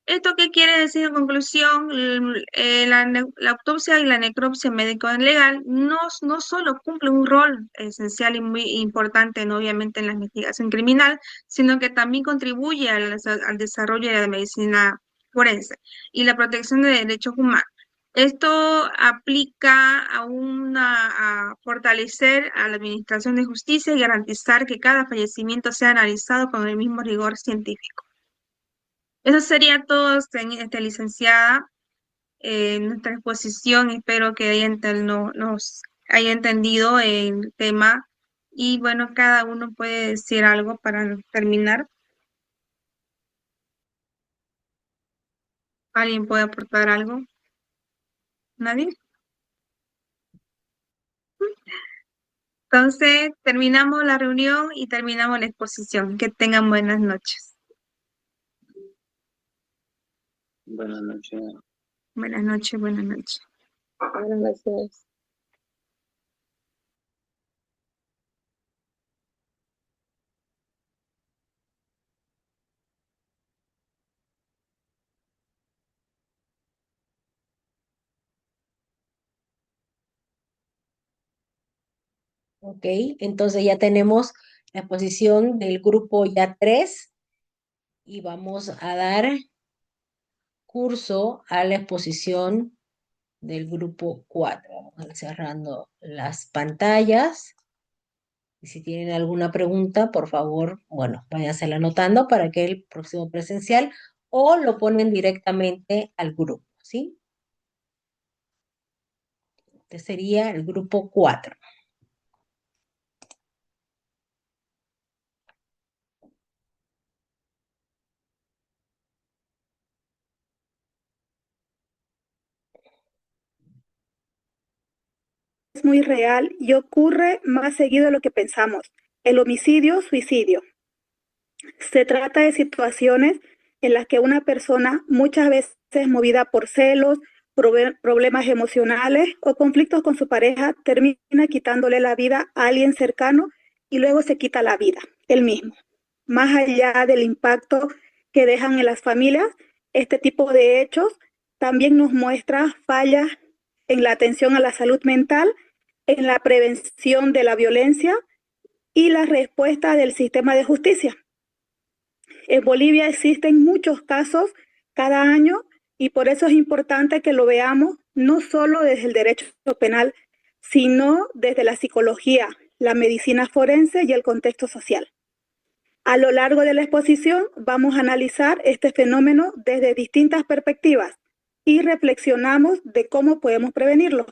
¿Esto qué quiere decir en conclusión? La autopsia y la necropsia médico-legal no solo cumplen un rol esencial y muy importante, ¿no?, obviamente en la investigación criminal, sino que también contribuye al desarrollo de la medicina forense y la protección de derechos humanos. Esto aplica a fortalecer a la administración de justicia y garantizar que cada fallecimiento sea analizado con el mismo rigor científico. Eso sería todo, licenciada, nuestra exposición. Espero que nos haya entendido el tema y bueno, cada uno puede decir algo para terminar. ¿Alguien puede aportar algo? ¿Nadie? Entonces, terminamos la reunión y terminamos la exposición. Que tengan buenas noches. Buenas noches. Buenas noches, buenas noches. Buenas noches. Ok, entonces ya tenemos la exposición del grupo ya 3 y vamos a dar curso a la exposición del grupo 4. Vamos a ir cerrando las pantallas. Y si tienen alguna pregunta, por favor, bueno, váyansela anotando para que el próximo presencial o lo ponen directamente al grupo, ¿sí? Este sería el grupo 4. Es muy real y ocurre más seguido de lo que pensamos. El homicidio, suicidio. Se trata de situaciones en las que una persona, muchas veces movida por celos, problemas emocionales o conflictos con su pareja, termina quitándole la vida a alguien cercano y luego se quita la vida, él mismo. Más allá del impacto que dejan en las familias este tipo de hechos. También nos muestra fallas en la atención a la salud mental, en la prevención de la violencia y la respuesta del sistema de justicia. En Bolivia existen muchos casos cada año y por eso es importante que lo veamos no solo desde el derecho penal, sino desde la psicología, la medicina forense y el contexto social. A lo largo de la exposición vamos a analizar este fenómeno desde distintas perspectivas y reflexionamos de cómo podemos prevenirlo.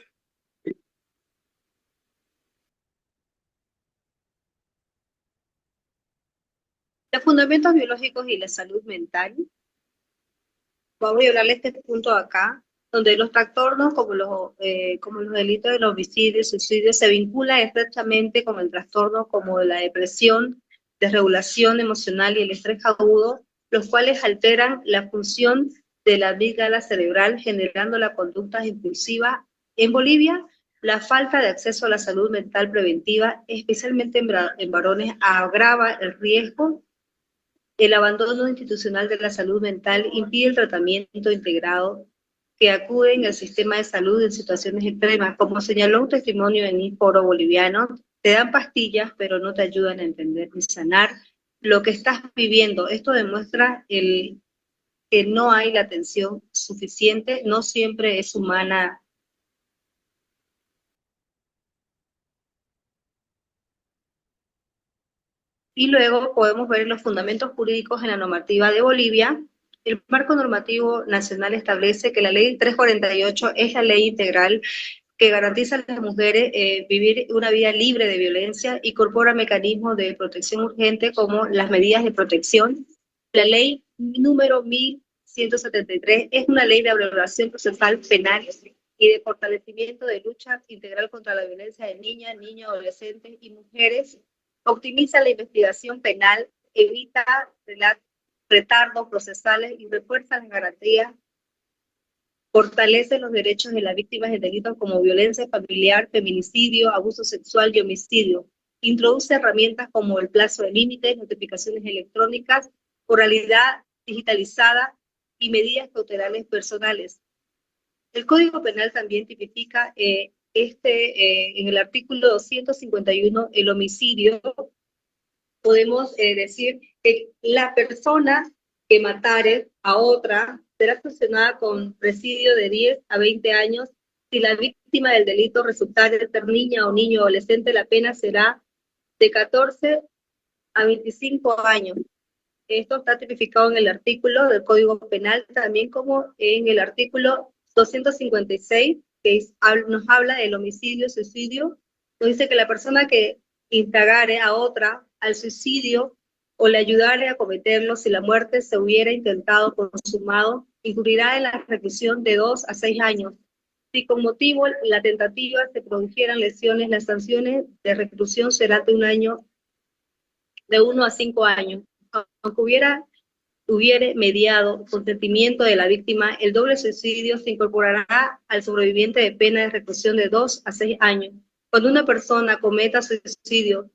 Los fundamentos biológicos y la salud mental. Vamos a hablarle de este punto de acá, donde los trastornos como los delitos del homicidio y suicidio se vinculan estrechamente con el trastorno como la depresión, desregulación emocional y el estrés agudo, los cuales alteran la función de la amígdala cerebral, generando la conducta impulsiva. En Bolivia, la falta de acceso a la salud mental preventiva, especialmente en varones, agrava el riesgo. El abandono institucional de la salud mental impide el tratamiento integrado que acuden al sistema de salud en situaciones extremas. Como señaló un testimonio en un foro boliviano, te dan pastillas, pero no te ayudan a entender ni sanar lo que estás viviendo. Esto demuestra que no hay la atención suficiente, no siempre es humana. Y luego podemos ver los fundamentos jurídicos en la normativa de Bolivia. El marco normativo nacional establece que la ley 348 es la ley integral que garantiza a las mujeres vivir una vida libre de violencia, incorpora mecanismos de protección urgente como las medidas de protección. La ley número 1173 es una ley de abrogación procesal penal y de fortalecimiento de lucha integral contra la violencia de niñas, niños, adolescentes y mujeres. Optimiza la investigación penal, evita retardos procesales y refuerza las garantías, fortalece los derechos de las víctimas de delitos como violencia familiar, feminicidio, abuso sexual y homicidio. Introduce herramientas como el plazo de límites, notificaciones electrónicas, oralidad digitalizada y medidas cautelares personales. El Código Penal también tipifica en el artículo 251, el homicidio. Podemos decir que la persona que matare a otra será sancionada con presidio de 10 a 20 años. Si la víctima del delito resultare ser niña o niño adolescente, la pena será de 14 a 25 años. Esto está tipificado en el artículo del Código Penal, también como en el artículo 256, que nos habla del homicidio, suicidio. Nos dice que la persona que instigare a otra al suicidio o le ayudare a cometerlo si la muerte se hubiera intentado consumado, incurrirá en la reclusión de 2 a 6 años. Si con motivo la tentativa se produjeran lesiones, las sanciones de reclusión serán de 1 a 5 años. Aunque hubiere mediado consentimiento de la víctima, el doble suicidio se incorporará al sobreviviente de pena de reclusión de 2 a 6 años. Cuando una persona cometa suicidio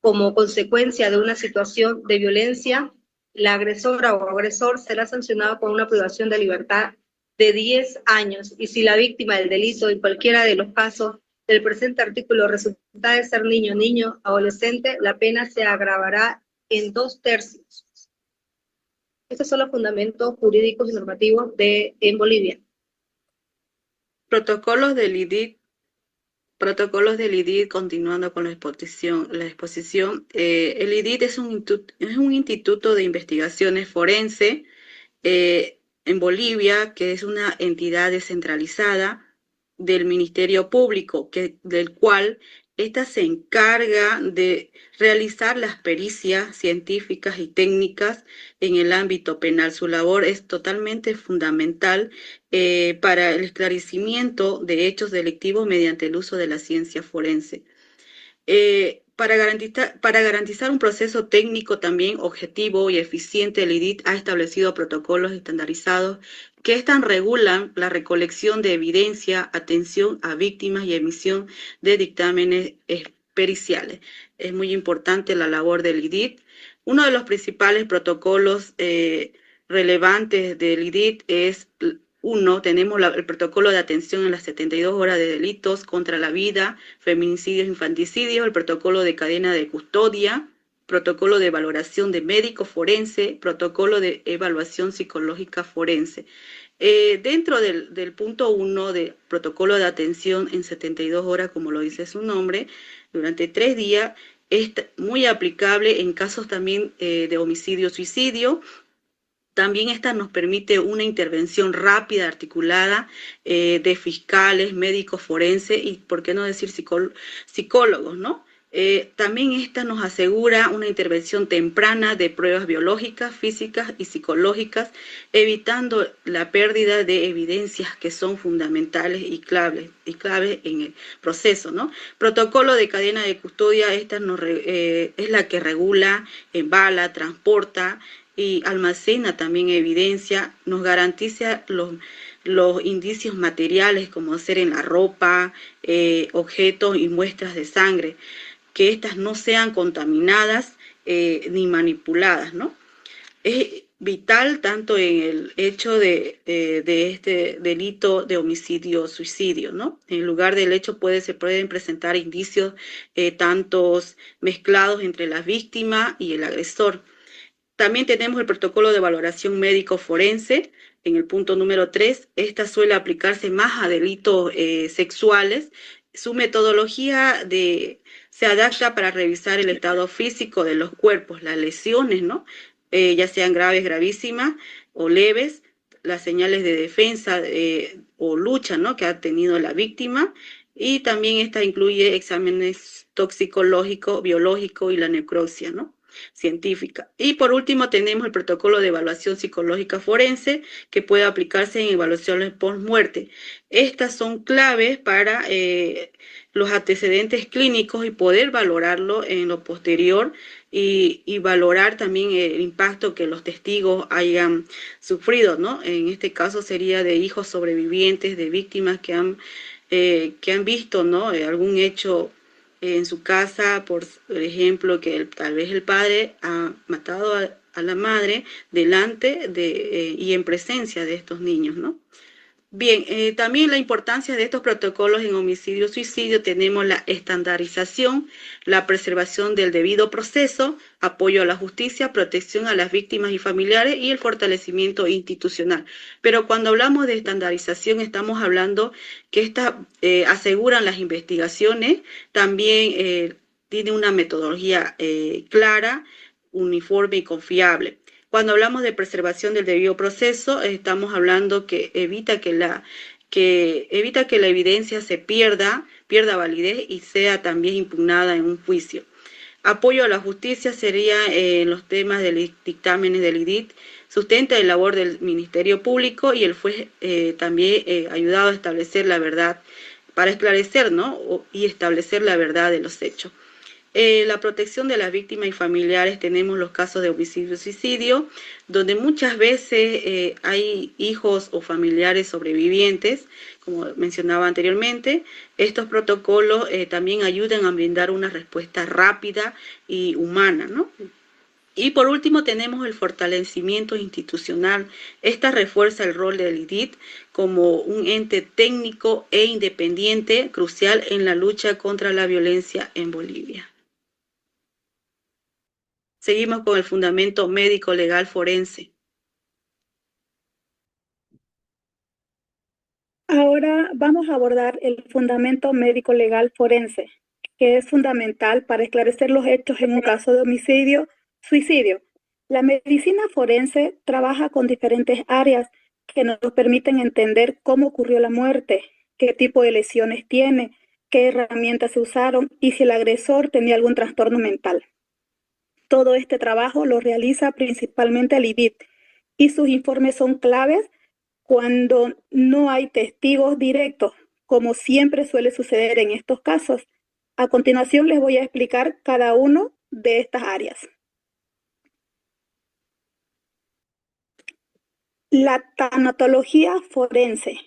como consecuencia de una situación de violencia, la agresora o agresor será sancionado con una privación de libertad de 10 años. Y si la víctima del delito, en cualquiera de los casos del presente artículo, resulta de ser niño, niño, adolescente, la pena se agravará en 2/3. Estos son los fundamentos jurídicos y normativos en Bolivia. Protocolos del IDIT, continuando con la exposición. El IDIT es un instituto de investigaciones forense en Bolivia, que es una entidad descentralizada del Ministerio Público, del cual esta se encarga de realizar las pericias científicas y técnicas en el ámbito penal. Su labor es totalmente fundamental para el esclarecimiento de hechos delictivos mediante el uso de la ciencia forense. Para garantizar un proceso técnico también objetivo y eficiente, el IDIT ha establecido protocolos estandarizados que regulan la recolección de evidencia, atención a víctimas y emisión de dictámenes periciales. Es muy importante la labor del IDIT. Uno de los principales protocolos relevantes del IDIT es, tenemos el protocolo de atención en las 72 horas de delitos contra la vida, feminicidios, infanticidios, el protocolo de cadena de custodia, protocolo de valoración de médico forense, protocolo de evaluación psicológica forense. Dentro del punto 1 del protocolo de atención en 72 horas, como lo dice su nombre, durante 3 días, es muy aplicable en casos también de homicidio-suicidio. También esta nos permite una intervención rápida, articulada, de fiscales, médicos forenses y, por qué no decir, psicólogos, ¿no? También esta nos asegura una intervención temprana de pruebas biológicas, físicas y psicológicas, evitando la pérdida de evidencias que son fundamentales y claves en el proceso, ¿no? Protocolo de cadena de custodia, esta es la que regula, embala, transporta y almacena también evidencia, nos garantiza los indicios materiales como ser en la ropa, objetos y muestras de sangre, que éstas no sean contaminadas ni manipuladas, ¿no? Es vital tanto en el hecho de este delito de homicidio-suicidio, ¿no? En lugar del hecho se pueden presentar indicios tantos mezclados entre la víctima y el agresor. También tenemos el protocolo de valoración médico forense, en el punto número 3. Esta suele aplicarse más a delitos sexuales. Su metodología se adapta para revisar el estado físico de los cuerpos, las lesiones, ¿no? Ya sean graves, gravísimas o leves, las señales de defensa o lucha, ¿no?, que ha tenido la víctima. Y también esta incluye exámenes toxicológicos, biológicos y la necropsia, ¿no?, científica. Y por último tenemos el protocolo de evaluación psicológica forense, que puede aplicarse en evaluaciones post-muerte. Estas son claves para los antecedentes clínicos y poder valorarlo en lo posterior y valorar también el impacto que los testigos hayan sufrido, ¿no? En este caso sería de hijos sobrevivientes, de víctimas que han visto, ¿no?, algún hecho en su casa, por ejemplo, que tal vez el padre ha matado a la madre delante y en presencia de estos niños, ¿no? Bien, también la importancia de estos protocolos en homicidio-suicidio, tenemos la estandarización, la preservación del debido proceso, apoyo a la justicia, protección a las víctimas y familiares y el fortalecimiento institucional. Pero cuando hablamos de estandarización estamos hablando que estas aseguran las investigaciones, también tiene una metodología clara, uniforme y confiable. Cuando hablamos de preservación del debido proceso, estamos hablando que evita que la evidencia se pierda validez y sea también impugnada en un juicio. Apoyo a la justicia sería los temas de los dictámenes del IDIT, sustenta la labor del Ministerio Público y el juez también ayudado a establecer la verdad, para esclarecer, ¿no?, y establecer la verdad de los hechos. La protección de las víctimas y familiares, tenemos los casos de homicidio-suicidio, donde muchas veces hay hijos o familiares sobrevivientes, como mencionaba anteriormente. Estos protocolos también ayudan a brindar una respuesta rápida y humana, ¿no? Y por último tenemos el fortalecimiento institucional. Esta refuerza el rol del IDIT como un ente técnico e independiente crucial en la lucha contra la violencia en Bolivia. Seguimos con el fundamento médico legal forense. Ahora vamos a abordar el fundamento médico legal forense, que es fundamental para esclarecer los hechos en un caso de homicidio, suicidio. La medicina forense trabaja con diferentes áreas que nos permiten entender cómo ocurrió la muerte, qué tipo de lesiones tiene, qué herramientas se usaron y si el agresor tenía algún trastorno mental. Todo este trabajo lo realiza principalmente el IDIT y sus informes son claves cuando no hay testigos directos, como siempre suele suceder en estos casos. A continuación les voy a explicar cada uno de estas áreas. La tanatología forense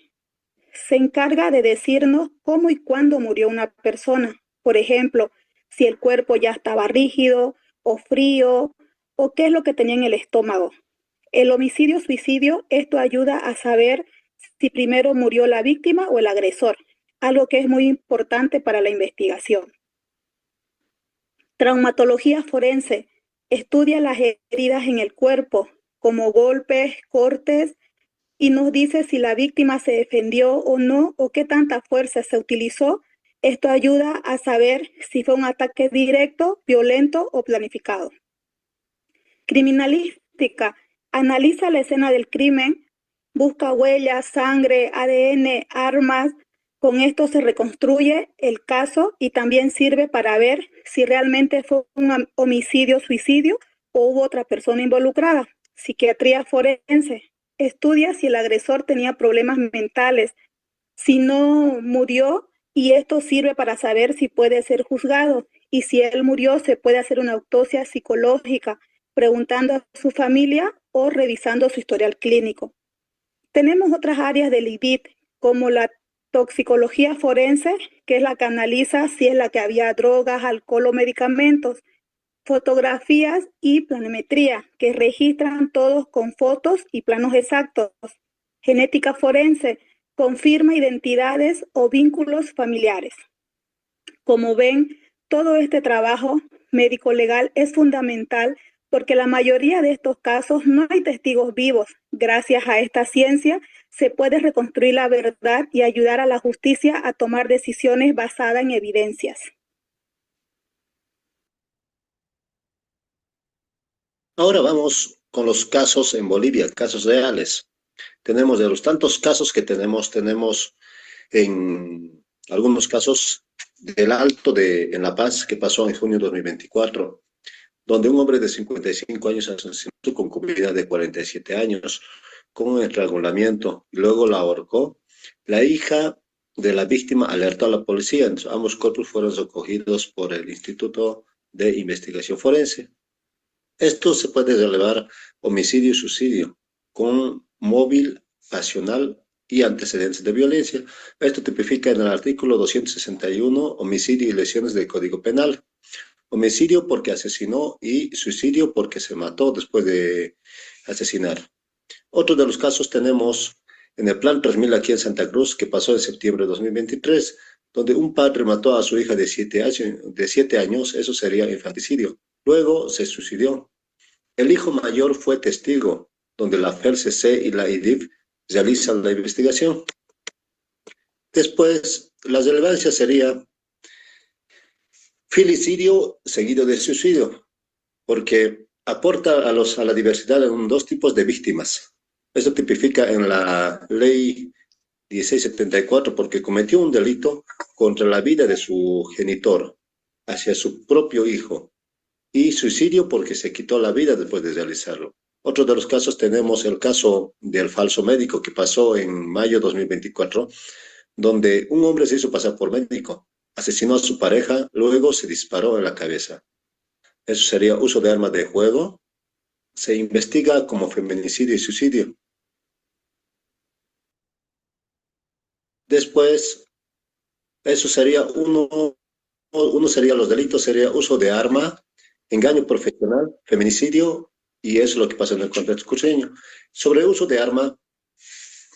se encarga de decirnos cómo y cuándo murió una persona. Por ejemplo, si el cuerpo ya estaba rígido o frío, o qué es lo que tenía en el estómago. El homicidio-suicidio, esto ayuda a saber si primero murió la víctima o el agresor, algo que es muy importante para la investigación. Traumatología forense estudia las heridas en el cuerpo, como golpes, cortes, y nos dice si la víctima se defendió o no, o qué tanta fuerza se utilizó. Esto ayuda a saber si fue un ataque directo, violento o planificado. Criminalística analiza la escena del crimen, busca huellas, sangre, ADN, armas. Con esto se reconstruye el caso y también sirve para ver si realmente fue un homicidio-suicidio o hubo otra persona involucrada. Psiquiatría forense estudia si el agresor tenía problemas mentales, si no murió, y esto sirve para saber si puede ser juzgado. Y si él murió, se puede hacer una autopsia psicológica, preguntando a su familia o revisando su historial clínico. Tenemos otras áreas del IDIT, como la toxicología forense, que es la que analiza si es la que había drogas, alcohol o medicamentos. Fotografías y planimetría, que registran todos con fotos y planos exactos. Genética forense, confirma identidades o vínculos familiares. Como ven, todo este trabajo médico-legal es fundamental porque la mayoría de estos casos no hay testigos vivos. Gracias a esta ciencia se puede reconstruir la verdad y ayudar a la justicia a tomar decisiones basadas en evidencias. Ahora vamos con los casos en Bolivia, casos reales. Tenemos de los tantos casos que tenemos en algunos casos del Alto en La Paz, que pasó en junio de 2024, donde un hombre de 55 años asesinó a su concubina de 47 años con un estrangulamiento y luego la ahorcó. La hija de la víctima alertó a la policía. Entonces, ambos cuerpos fueron recogidos por el Instituto de Investigación Forense. Esto se puede relevar homicidio y suicidio con móvil pasional y antecedentes de violencia. Esto tipifica en el artículo 261 homicidio y lesiones del Código Penal. Homicidio porque asesinó y suicidio porque se mató después de asesinar. Otro de los casos tenemos en el Plan 3000 aquí en Santa Cruz, que pasó en septiembre de 2023, donde un padre mató a su hija de 7 años, eso sería infanticidio. Luego se suicidó. El hijo mayor fue testigo, donde la FELCC y la IDIF realizan la investigación. Después, la relevancia sería filicidio seguido de suicidio, porque aporta a la diversidad en dos tipos de víctimas. Esto tipifica en la ley 1674, porque cometió un delito contra la vida de su genitor, hacia su propio hijo. Y suicidio porque se quitó la vida después de realizarlo. Otro de los casos tenemos el caso del falso médico que pasó en mayo de 2024, donde un hombre se hizo pasar por médico, asesinó a su pareja, luego se disparó en la cabeza. Eso sería uso de armas de fuego. Se investiga como feminicidio y suicidio. Después, eso sería uno sería los delitos, sería uso de arma, engaño profesional, feminicidio, y eso es lo que pasa en el contexto cruceño. Sobre uso de arma,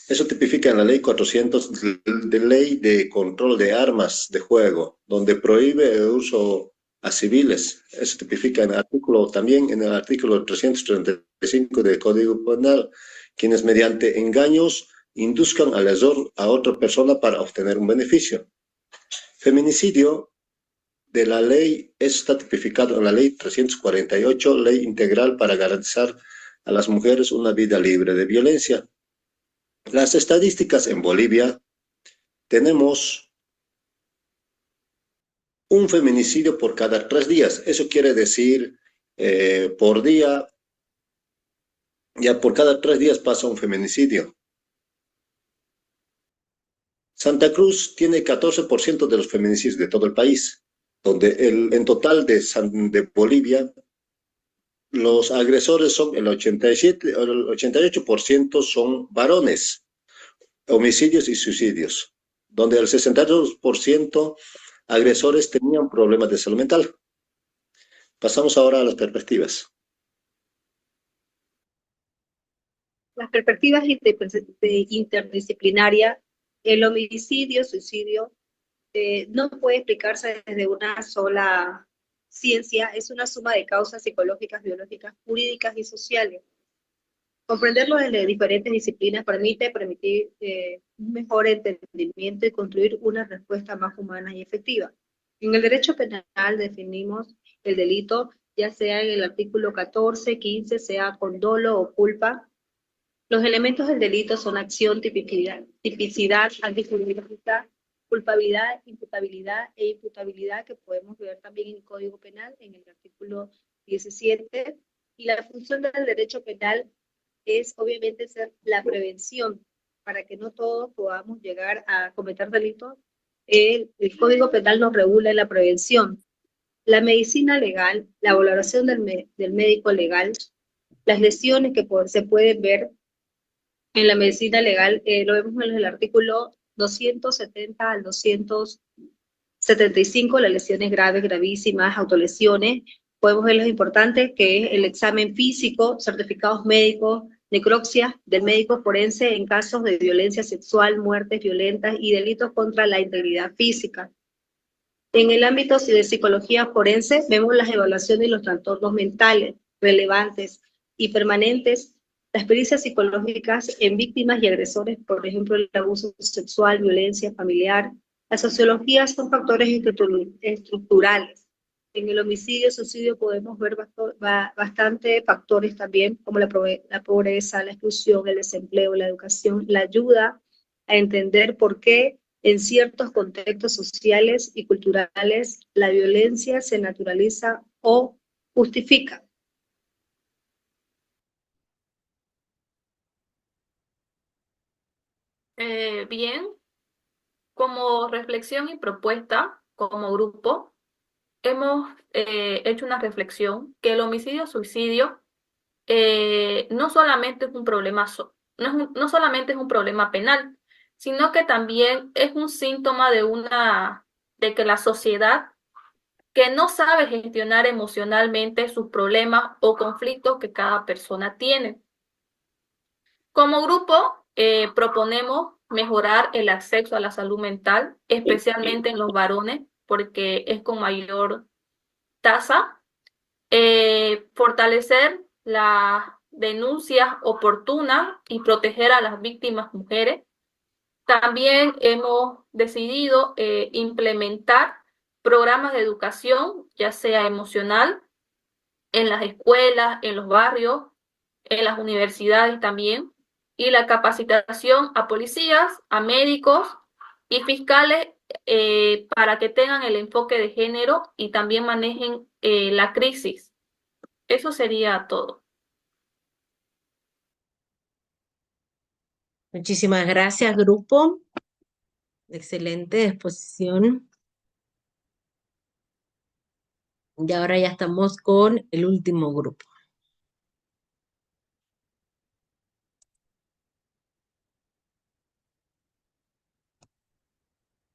eso tipifica en la ley 400 de ley de control de armas de fuego, donde prohíbe el uso a civiles. Eso tipifica también en el artículo 335 del Código Penal, quienes mediante engaños induzcan al error a otra persona para obtener un beneficio. Feminicidio de la ley está tipificado en la ley 348, ley integral para garantizar a las mujeres una vida libre de violencia. Las estadísticas en Bolivia, tenemos un feminicidio por cada 3 días. Eso quiere decir, por día, ya por cada 3 días pasa un feminicidio. Santa Cruz tiene 14% de los feminicidios de todo el país, donde en total de Bolivia, los agresores son el 88% son varones, homicidios y suicidios, donde el 62% agresores tenían problemas de salud mental. Pasamos ahora a las perspectivas. Las perspectivas interdisciplinarias, el homicidio, suicidio, no puede explicarse desde una sola ciencia, es una suma de causas psicológicas, biológicas, jurídicas y sociales. Comprenderlo desde diferentes disciplinas permitir un mejor entendimiento y construir una respuesta más humana y efectiva. En el derecho penal definimos el delito, ya sea en el artículo 14, 15, sea con dolo o culpa. Los elementos del delito son acción, tipicidad, antijurídica, culpabilidad, imputabilidad e imputabilidad, que podemos ver también en el Código Penal, en el artículo 17. Y la función del derecho penal es obviamente ser la prevención, para que no todos podamos llegar a cometer delitos. El Código Penal nos regula en la prevención. La medicina legal, la valoración del médico legal, las lesiones que se pueden ver en la medicina legal, lo vemos en el artículo 270 al 275, las lesiones graves, gravísimas, autolesiones. Podemos ver lo importante que es el examen físico, certificados médicos, necropsia del médico forense en casos de violencia sexual, muertes violentas y delitos contra la integridad física. En el ámbito de psicología forense vemos las evaluaciones y los trastornos mentales relevantes y permanentes, las pericias psicológicas en víctimas y agresores, por ejemplo, el abuso sexual, violencia familiar. La sociología son factores estructurales. En el homicidio, suicidio podemos ver bastante factores también, como la pobreza, la exclusión, el desempleo, la educación, la ayuda a entender por qué en ciertos contextos sociales y culturales la violencia se naturaliza o justifica. Bien, como reflexión y propuesta, como grupo, hemos hecho una reflexión que el homicidio-suicidio no solamente es un problema no solamente es un problema penal, sino que también es un síntoma de que la sociedad que no sabe gestionar emocionalmente sus problemas o conflictos que cada persona tiene. Como grupo, proponemos mejorar el acceso a la salud mental, especialmente en los varones, porque es con mayor tasa, fortalecer las denuncias oportunas y proteger a las víctimas mujeres. También hemos decidido implementar programas de educación, ya sea emocional, en las escuelas, en los barrios, en las universidades también, y la capacitación a policías, a médicos y fiscales para que tengan el enfoque de género y también manejen la crisis. Eso sería todo. Muchísimas gracias, grupo. Excelente exposición. Y ahora ya estamos con el último grupo.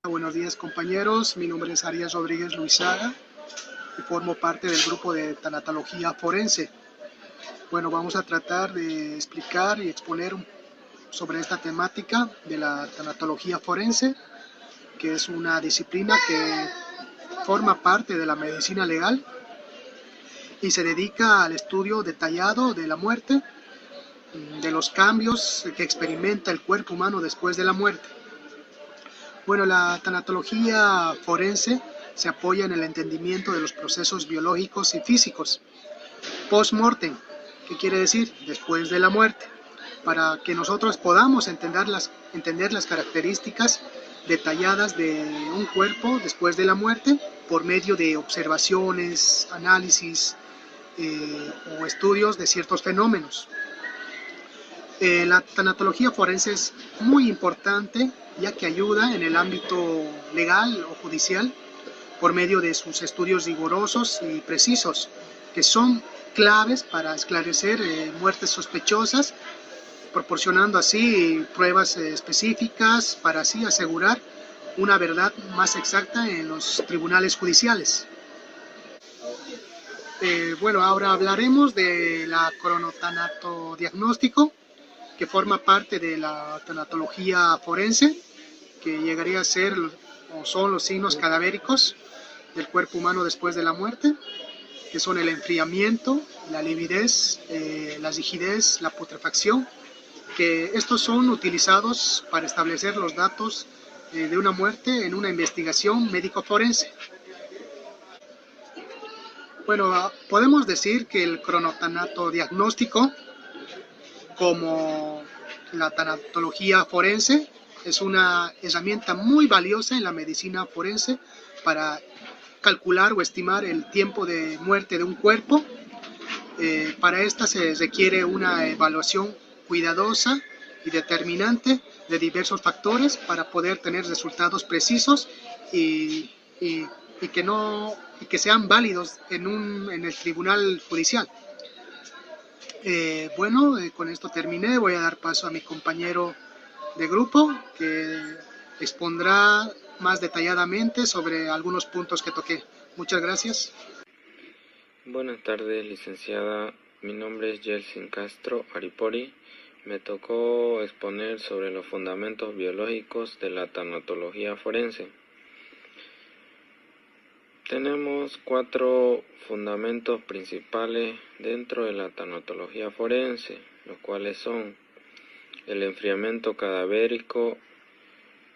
Buenos días, compañeros. Mi nombre es Arias Rodríguez Luizaga y formo parte del grupo de tanatología forense. Bueno, vamos a tratar de explicar y exponer sobre esta temática de la tanatología forense, que es una disciplina que forma parte de la medicina legal y se dedica al estudio detallado de la muerte, de los cambios que experimenta el cuerpo humano después de la muerte. Bueno, la tanatología forense se apoya en el entendimiento de los procesos biológicos y físicos. Post-mortem, ¿qué quiere decir? Después de la muerte, para que nosotros podamos entender las características detalladas de un cuerpo después de la muerte por medio de observaciones, análisis o estudios de ciertos fenómenos. La tanatología forense es muy importante, ya que ayuda en el ámbito legal o judicial por medio de sus estudios rigurosos y precisos, que son claves para esclarecer muertes sospechosas, proporcionando así pruebas específicas para así asegurar una verdad más exacta en los tribunales judiciales. Bueno, ahora hablaremos de la cronotanatodiagnóstico, que forma parte de la tanatología forense, que llegaría a ser o son los signos cadavéricos del cuerpo humano después de la muerte, que son el enfriamiento, la lividez, la rigidez, la putrefacción, que estos son utilizados para establecer los datos de una muerte en una investigación médico-forense. Bueno, podemos decir que el cronotanatodiagnóstico, como la tanatología forense, es una herramienta muy valiosa en la medicina forense para calcular o estimar el tiempo de muerte de un cuerpo. Para esta se requiere una evaluación cuidadosa y determinante de diversos factores para poder tener resultados precisos y que sean válidos en el tribunal judicial. Bueno, con esto terminé. Voy a dar paso a mi compañero de grupo que expondrá más detalladamente sobre algunos puntos que toqué. Muchas gracias. Buenas tardes, licenciada. Mi nombre es Yeltsin Castro Aripori. Me tocó exponer sobre los fundamentos biológicos de la tanatología forense. Tenemos 4 fundamentos principales dentro de la tanatología forense, los cuales son el enfriamiento cadavérico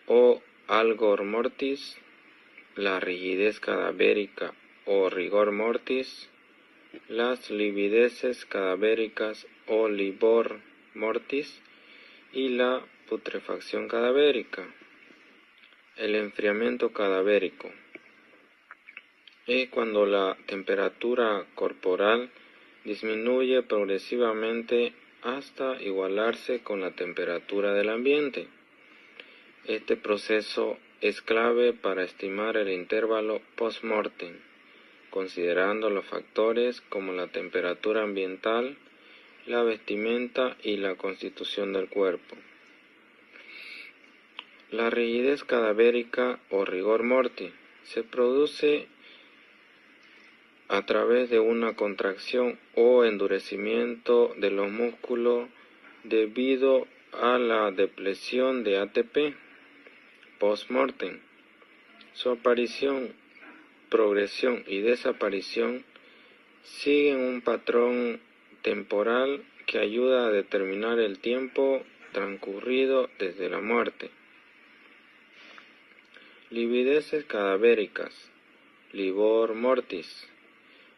o algor mortis, la rigidez cadavérica o rigor mortis, las livideces cadavéricas o livor mortis y la putrefacción cadavérica. El enfriamiento cadavérico es cuando la temperatura corporal disminuye progresivamente hasta igualarse con la temperatura del ambiente. Este proceso es clave para estimar el intervalo post-mortem, considerando los factores como la temperatura ambiental, la vestimenta y la constitución del cuerpo. La rigidez cadavérica o rigor mortis se produce a través de una contracción o endurecimiento de los músculos debido a la depleción de ATP post-mortem. Su aparición, progresión y desaparición siguen un patrón temporal que ayuda a determinar el tiempo transcurrido desde la muerte. Livideces cadavéricas, livor mortis,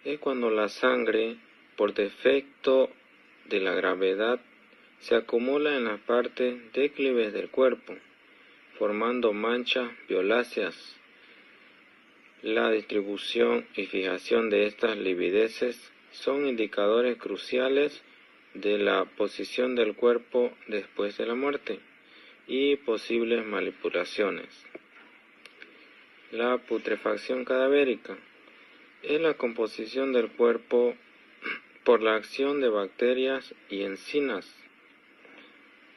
es cuando la sangre, por defecto de la gravedad, se acumula en las partes declives del cuerpo, formando manchas violáceas. La distribución y fijación de estas livideces son indicadores cruciales de la posición del cuerpo después de la muerte y posibles manipulaciones. La putrefacción cadavérica es la composición del cuerpo por la acción de bacterias y enzimas,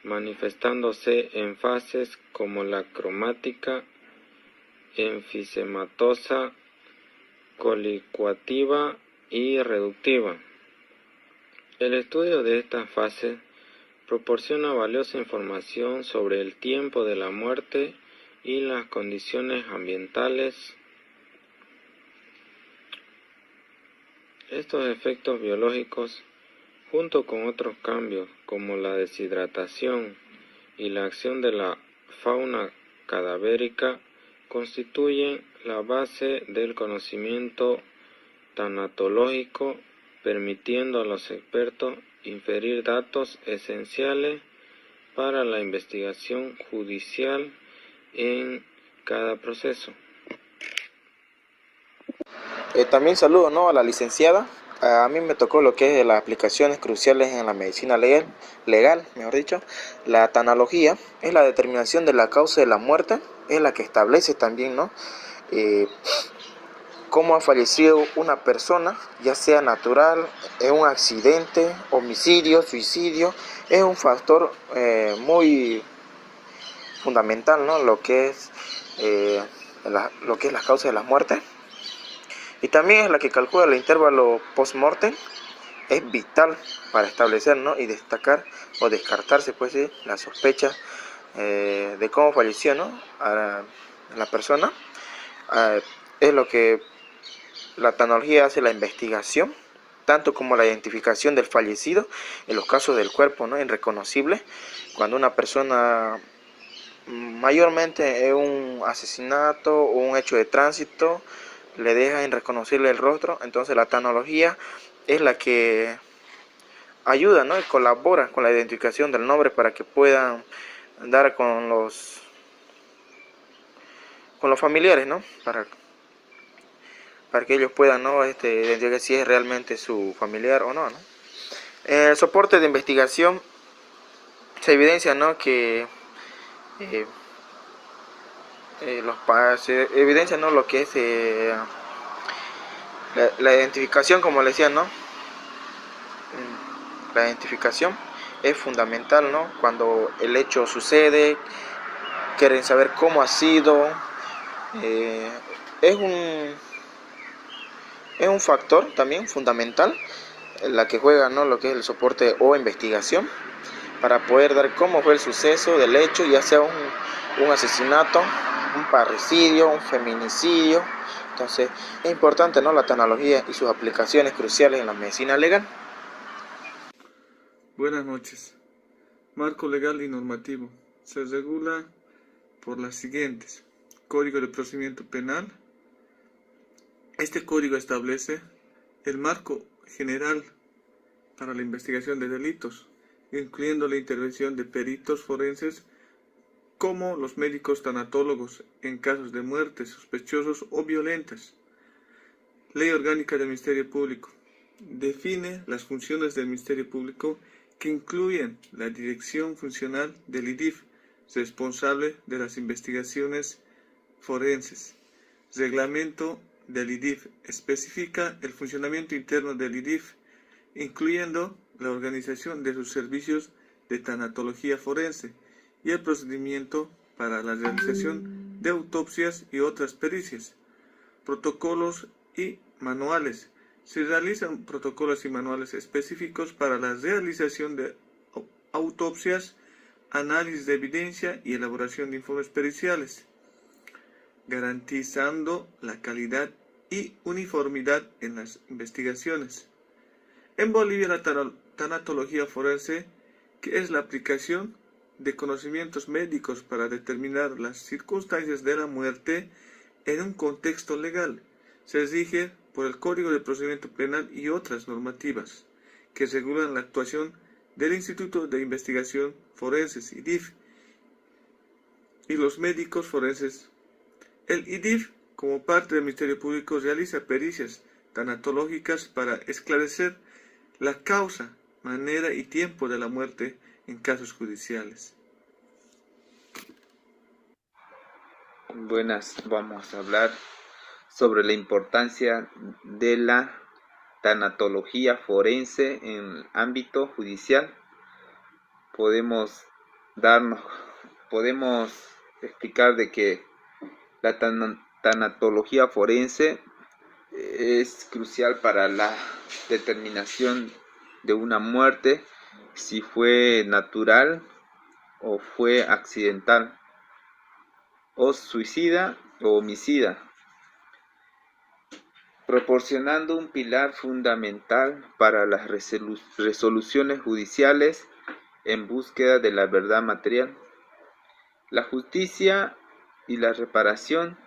manifestándose en fases como la cromática, enfisematosa, colicuativa y reductiva. El estudio de estas fases proporciona valiosa información sobre el tiempo de la muerte y las condiciones ambientales. Estos efectos biológicos, junto con otros cambios como la deshidratación y la acción de la fauna cadavérica, constituyen la base del conocimiento tanatológico, permitiendo a los expertos inferir datos esenciales para la investigación judicial en cada proceso. También saludo a la licenciada. A mí me tocó lo que es las aplicaciones cruciales en la medicina legal, mejor dicho. La tanología es la determinación de la causa de la muerte, es la que establece también, cómo ha fallecido una persona, ya sea natural, en un accidente, homicidio, suicidio. Es un factor muy fundamental, lo que es lo que es las causas de las muertes, y también es la que calcula el intervalo post-mortem. Es vital para establecer, ¿no?, y destacar o descartarse, pues, ¿sí?, la sospecha de cómo falleció, ¿no?, a la persona. Es lo que la tecnología hace, la investigación, tanto como la identificación del fallecido en los casos del cuerpo, ¿no?, irreconocible, cuando una persona mayormente es un asesinato o un hecho de tránsito, le deja irreconocible el rostro. Entonces la tecnología es la que ayuda, ¿no?, y colabora con la identificación del nombre para que puedan dar con los familiares, ¿no?, para que ellos puedan, ¿no?, identificar si es realmente su familiar o no, ¿no? El soporte de investigación se evidencia, ¿no?, que se evidencia, ¿no?, lo que es la identificación, como le decía, ¿no? La identificación es fundamental, ¿no?, cuando el hecho sucede, quieren saber cómo ha sido. Es un factor también fundamental la que juega, ¿no?, lo que es el soporte o investigación, para poder dar cómo fue el suceso del hecho, ya sea un asesinato, un parricidio, un feminicidio. Entonces es importante, ¿no?, la tecnología y sus aplicaciones cruciales en la medicina legal. Buenas noches. Marco legal y normativo. Se regula por las siguientes. Código de Procedimiento Penal. Este código establece el marco general para la investigación de delitos, incluyendo la intervención de peritos forenses como los médicos tanatólogos en casos de muertes sospechosos o violentas. Ley Orgánica del Ministerio Público. Define las funciones del Ministerio Público, que incluyen la dirección funcional del IDIF, responsable de las investigaciones forenses. Reglamento del IDIF especifica el funcionamiento interno del IDIF, incluyendo la organización de sus servicios de tanatología forense y el procedimiento para la realización de autopsias y otras pericias. Protocolos y manuales. Se realizan protocolos y manuales específicos para la realización de autopsias, análisis de evidencia y elaboración de informes periciales, garantizando la calidad y uniformidad en las investigaciones. En Bolivia, la tanatología forense, que es la aplicación de conocimientos médicos para determinar las circunstancias de la muerte en un contexto legal, se rige por el Código de Procedimiento Penal y otras normativas que regulan la actuación del Instituto de Investigación Forenses, IDIF, y los médicos forenses. El IDIF, como parte del Ministerio Público, realiza pericias tanatológicas para esclarecer la causa, manera y tiempo de la muerte en casos judiciales. Buenas, vamos a hablar sobre la importancia de la tanatología forense en el ámbito judicial. Podemos explicar de que la tanatología forense es crucial para la determinación de una muerte, si fue natural o fue accidental, o suicida o homicida, proporcionando un pilar fundamental para las resoluciones judiciales en búsqueda de la verdad material, la justicia y la reparación.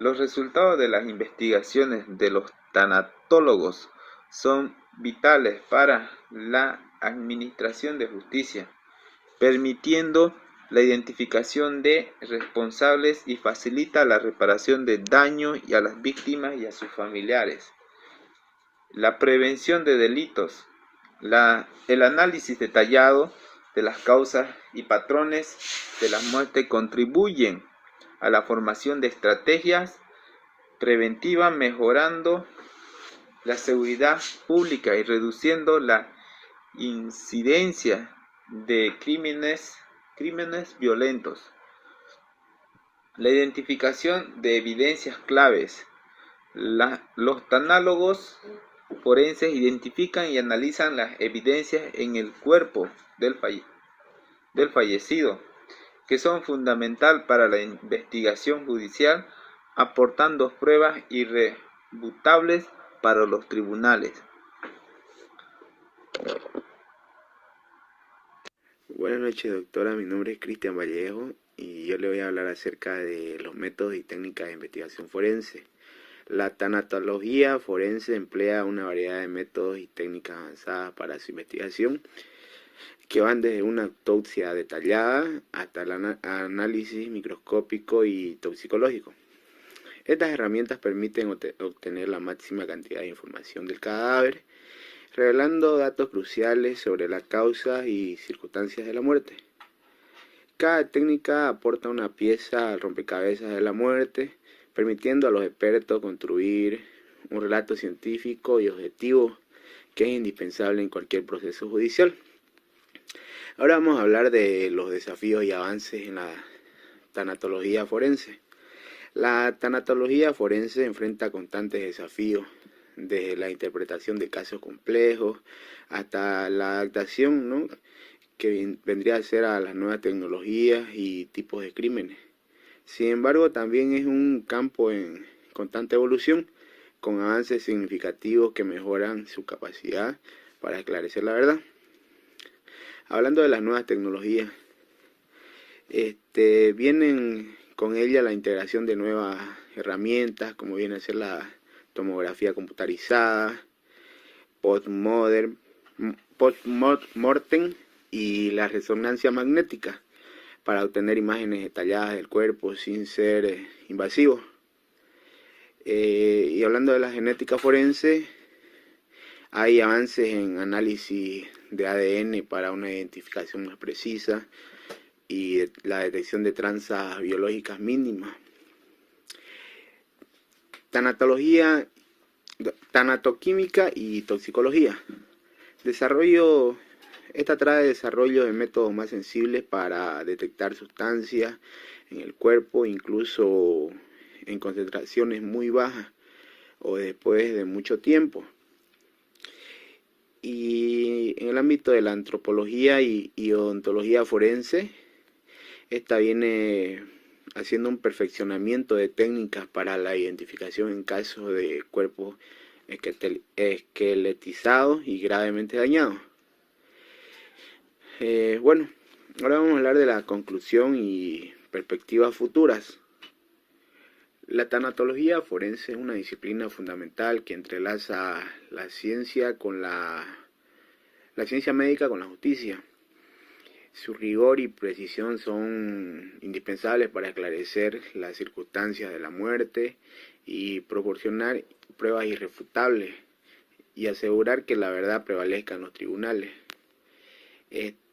Los resultados de las investigaciones de los tanatólogos son vitales para la administración de justicia, permitiendo la identificación de responsables y facilita la reparación de daño y a las víctimas y a sus familiares. La prevención de delitos, el análisis detallado de las causas y patrones de la muerte contribuyen a la formación de estrategias preventivas, mejorando la seguridad pública y reduciendo la incidencia de crímenes violentos. La identificación de evidencias claves. Los tanálogos forenses identifican y analizan las evidencias en el cuerpo del fallecido, que son fundamental para la investigación judicial, aportando pruebas irrefutables para los tribunales. Buenas noches, doctora. Mi nombre es Cristian Vallejo y yo le voy a hablar acerca de los métodos y técnicas de investigación forense. La tanatología forense emplea una variedad de métodos y técnicas avanzadas para su investigación, que van desde una autopsia detallada hasta el análisis microscópico y toxicológico. Estas herramientas permiten obtener la máxima cantidad de información del cadáver, revelando datos cruciales sobre la causa y circunstancias de la muerte. Cada técnica aporta una pieza al rompecabezas de la muerte, permitiendo a los expertos construir un relato científico y objetivo que es indispensable en cualquier proceso judicial. Ahora vamos a hablar de los desafíos y avances en la tanatología forense. La tanatología forense enfrenta constantes desafíos, desde la interpretación de casos complejos hasta la adaptación, ¿no?, que vendría a ser a las nuevas tecnologías y tipos de crímenes. Sin embargo, también es un campo en constante evolución, con avances significativos que mejoran su capacidad para esclarecer la verdad. Hablando de las nuevas tecnologías, vienen con ella la integración de nuevas herramientas, como viene a ser la tomografía computarizada, postmortem y la resonancia magnética, para obtener imágenes detalladas del cuerpo sin ser invasivos. Y hablando de la genética forense, hay avances en análisis de ADN para una identificación más precisa y la detección de trazas biológicas mínimas. Tanatoquímica y toxicología. Esta trae desarrollo de métodos más sensibles para detectar sustancias en el cuerpo, incluso en concentraciones muy bajas o después de mucho tiempo. Y en el ámbito de la antropología y odontología forense, esta viene haciendo un perfeccionamiento de técnicas para la identificación en casos de cuerpos esqueletizados y gravemente dañados. Bueno, ahora vamos a hablar de la conclusión y perspectivas futuras. La tanatología forense es una disciplina fundamental que entrelaza la ciencia con la ciencia médica con la justicia. Su rigor y precisión son indispensables para esclarecer las circunstancias de la muerte y proporcionar pruebas irrefutables y asegurar que la verdad prevalezca en los tribunales.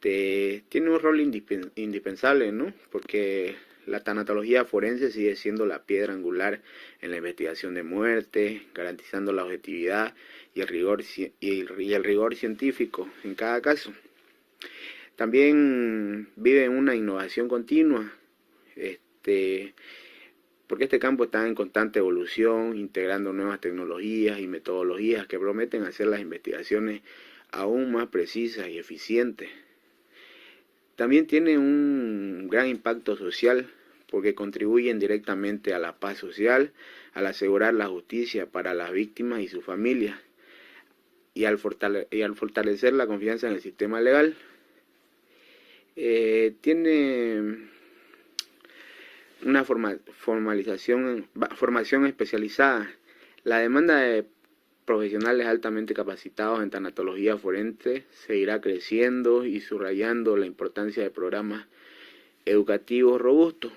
Tiene un rol indispensable, ¿no?, porque la tanatología forense sigue siendo la piedra angular en la investigación de muerte, garantizando la objetividad y el rigor científico en cada caso. También vive en una innovación continua, porque este campo está en constante evolución, integrando nuevas tecnologías y metodologías que prometen hacer las investigaciones aún más precisas y eficientes. También tiene un gran impacto social, porque contribuyen directamente a la paz social, al asegurar la justicia para las víctimas y sus familias, y al fortalecer la confianza en el sistema legal. Tiene una formación especializada. La demanda de profesionales altamente capacitados en tanatología forense seguirá creciendo y subrayando la importancia de programas educativos robustos.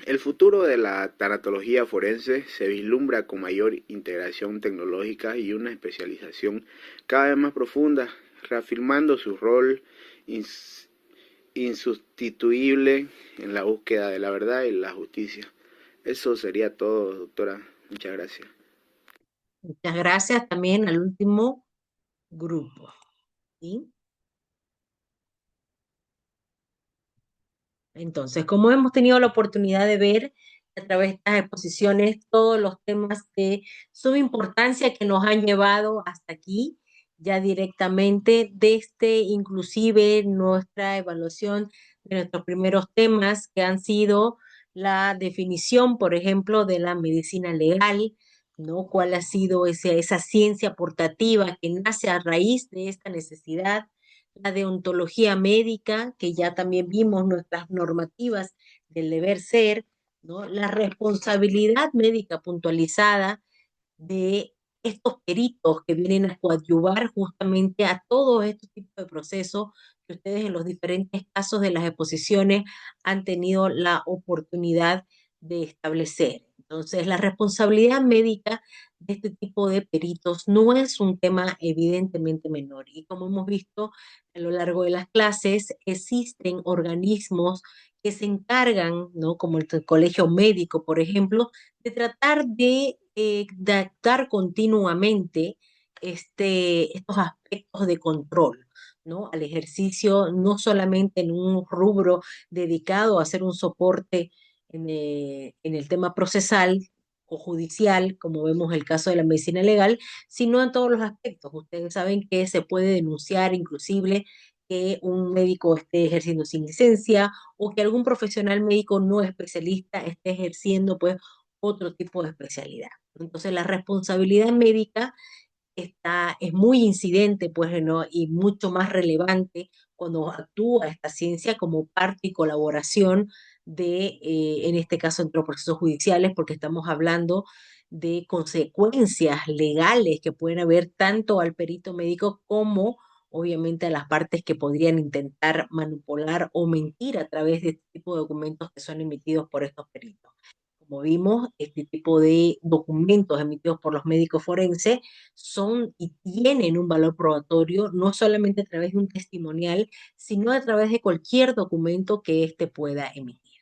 El futuro de la tanatología forense se vislumbra con mayor integración tecnológica y una especialización cada vez más profunda, reafirmando su rol insustituible en la búsqueda de la verdad y la justicia. Eso sería todo, doctora. Muchas gracias. Muchas gracias también al último grupo. ¿Sí? Entonces, como hemos tenido la oportunidad de ver a través de estas exposiciones, todos los temas de suma importancia que nos han llevado hasta aquí, ya directamente desde inclusive nuestra evaluación de nuestros primeros temas, que han sido la definición, por ejemplo, de la medicina legal, ¿no? ¿Cuál ha sido esa ciencia portativa que nace a raíz de esta necesidad? La deontología médica, que ya también vimos nuestras normativas del deber ser, ¿no? La responsabilidad médica puntualizada de estos peritos que vienen a coadyuvar justamente a todo este tipo de procesos que ustedes en los diferentes casos de las exposiciones han tenido la oportunidad de establecer. Entonces, la responsabilidad médica de este tipo de peritos no es un tema evidentemente menor. Y como hemos visto a lo largo de las clases, existen organismos que se encargan, ¿no? Como el Colegio Médico, por ejemplo, de tratar de adaptar continuamente estos aspectos de control, ¿no? Al ejercicio, no solamente en un rubro dedicado a hacer un soporte en el tema procesal o judicial, como vemos el caso de la medicina legal, sino en todos los aspectos. Ustedes saben que se puede denunciar inclusive que un médico esté ejerciendo sin licencia o que algún profesional médico no especialista esté ejerciendo pues otro tipo de especialidad. Entonces la responsabilidad médica es muy incidente, pues, ¿no? Y mucho más relevante cuando actúa esta ciencia como parte y colaboración de, en este caso, entre los procesos judiciales, porque estamos hablando de consecuencias legales que pueden haber tanto al perito médico como, obviamente, a las partes que podrían intentar manipular o mentir a través de este tipo de documentos que son emitidos por estos peritos. Como vimos, este tipo de documentos emitidos por los médicos forenses son y tienen un valor probatorio, no solamente a través de un testimonial, sino a través de cualquier documento que éste pueda emitir.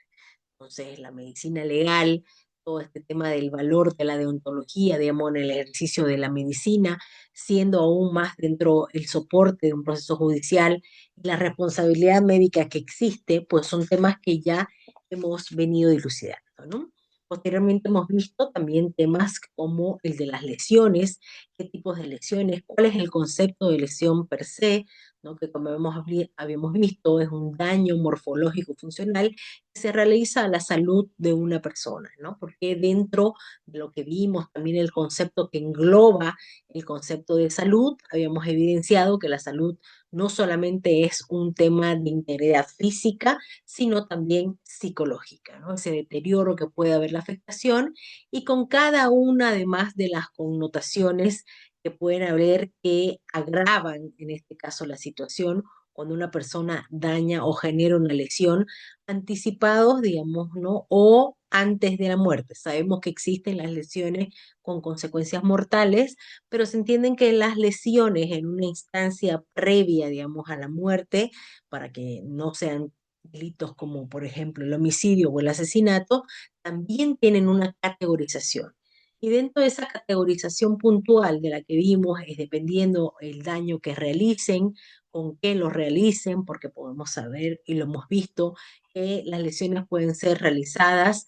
Entonces, la medicina legal, todo este tema del valor de la deontología, digamos, en el ejercicio de la medicina, siendo aún más dentro el soporte de un proceso judicial, y la responsabilidad médica que existe, pues son temas que ya hemos venido dilucidando, ¿no? Posteriormente hemos visto también temas como el de las lesiones, qué tipos de lesiones, cuál es el concepto de lesión per se, ¿no? Que como habíamos visto es un daño morfológico funcional que se realiza a la salud de una persona, ¿no? Porque dentro de lo que vimos también el concepto que engloba el concepto de salud, habíamos evidenciado que la salud no solamente es un tema de integridad física, sino también psicológica, ¿no? Ese deterioro que puede haber la afectación y con cada una además de las connotaciones que pueden haber que agravan en este caso la situación cuando una persona daña o genera una lesión anticipados, digamos, ¿no? O antes de la muerte. Sabemos que existen las lesiones con consecuencias mortales, pero se entienden que las lesiones en una instancia previa, digamos, a la muerte, para que no sean delitos como, por ejemplo, el homicidio o el asesinato, también tienen una categorización. Y dentro de esa categorización puntual de la que vimos, es dependiendo el daño que realicen, con qué lo realicen, porque podemos saber y lo hemos visto, que las lesiones pueden ser realizadas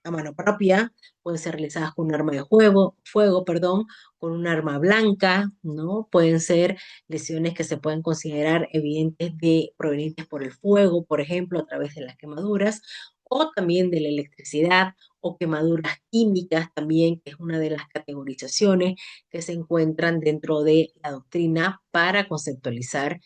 a mano propia, pueden ser realizadas con un arma de fuego, perdón, con un arma blanca, ¿no? Pueden ser lesiones que se pueden considerar evidentes provenientes por el fuego, por ejemplo, a través de las quemaduras, o también de la electricidad, o quemaduras químicas también, que es una de las categorizaciones que se encuentran dentro de la doctrina para conceptualizar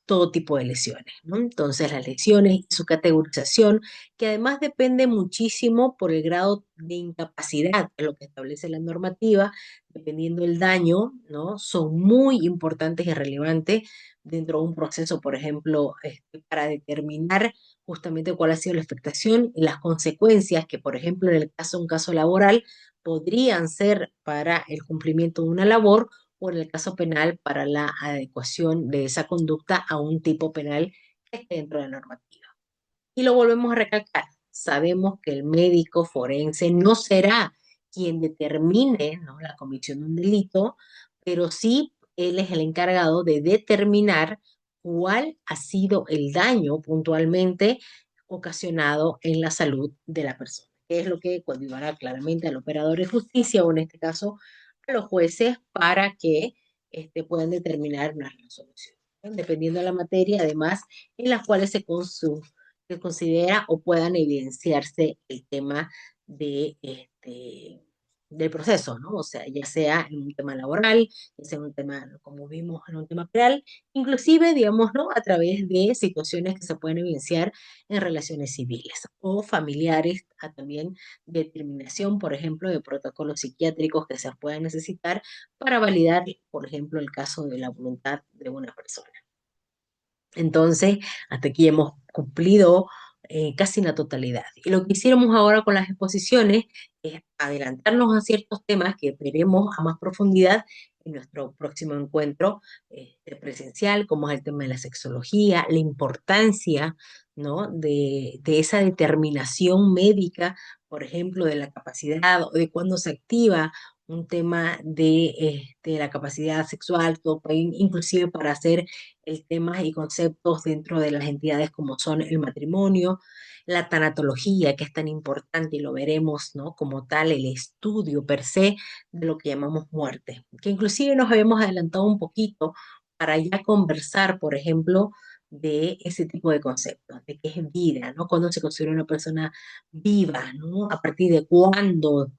todo tipo de lesiones, ¿no? Entonces, las lesiones y su categorización, que además depende muchísimo por el grado de incapacidad, que es lo que establece la normativa, dependiendo del daño, ¿no? Son muy importantes y relevantes dentro de un proceso, por ejemplo, para determinar justamente cuál ha sido la afectación y las consecuencias que, por ejemplo, en el caso de un caso laboral, podrían ser para el cumplimiento de una labor o en el caso penal para la adecuación de esa conducta a un tipo penal que esté dentro de la normativa. Y lo volvemos a recalcar, sabemos que el médico forense no será quien determine, ¿no?, la comisión de un delito, pero sí él es el encargado de determinar cuál ha sido el daño puntualmente ocasionado en la salud de la persona, que es lo que coadyuvará claramente al operador de justicia o en este caso a los jueces para que puedan determinar una resolución, ¿no? Dependiendo de la materia, además, en las cuales se considera o puedan evidenciarse el tema de del proceso, ¿no? O sea, ya sea en un tema laboral, ya sea en un tema, como vimos, en un tema penal, inclusive, digamos, ¿no? A través de situaciones que se pueden evidenciar en relaciones civiles o familiares, a también determinación, por ejemplo, de protocolos psiquiátricos que se puedan necesitar para validar, por ejemplo, el caso de la voluntad de una persona. Entonces, hasta aquí hemos cumplido casi la totalidad. Y lo que hiciéramos ahora con las exposiciones es adelantarnos a ciertos temas que veremos a más profundidad en nuestro próximo encuentro presencial, como es el tema de la sexología, la importancia, ¿no? de esa determinación médica, por ejemplo, de la capacidad o de cuándo se activa un tema de la capacidad sexual, todo, inclusive para hacer el tema y conceptos dentro de las entidades como son el matrimonio, la tanatología, que es tan importante y lo veremos, ¿no? Como tal, el estudio per se de lo que llamamos muerte, que inclusive nos habíamos adelantado un poquito para ya conversar, por ejemplo, de ese tipo de conceptos, de qué es vida, ¿no? Cuándo se considera una persona viva, ¿no? A partir de cuándo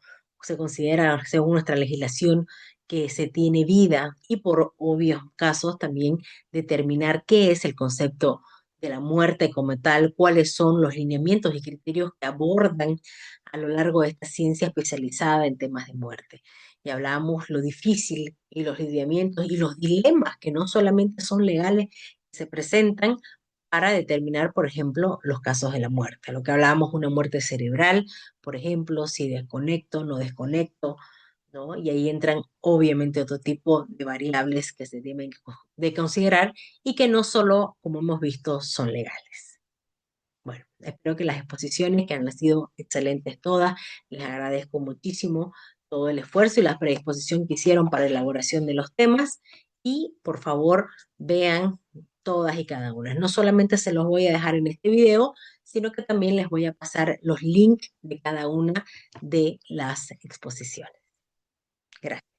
se considera, según nuestra legislación, que se tiene vida y por obvios casos también determinar qué es el concepto de la muerte como tal, cuáles son los lineamientos y criterios que abordan a lo largo de esta ciencia especializada en temas de muerte. Y hablamos lo difícil y los lineamientos y los dilemas que no solamente son legales, que se presentan para determinar, por ejemplo, los casos de la muerte. Lo que hablábamos, una muerte cerebral, por ejemplo, si desconecto, no desconecto, ¿no? Y ahí entran obviamente otro tipo de variables que se deben de considerar y que no solo, como hemos visto, son legales. Bueno, espero que las exposiciones, que han sido excelentes todas, les agradezco muchísimo todo el esfuerzo y la predisposición que hicieron para la elaboración de los temas y por favor vean todas y cada una. No solamente se los voy a dejar en este video, sino que también les voy a pasar los links de cada una de las exposiciones. Gracias.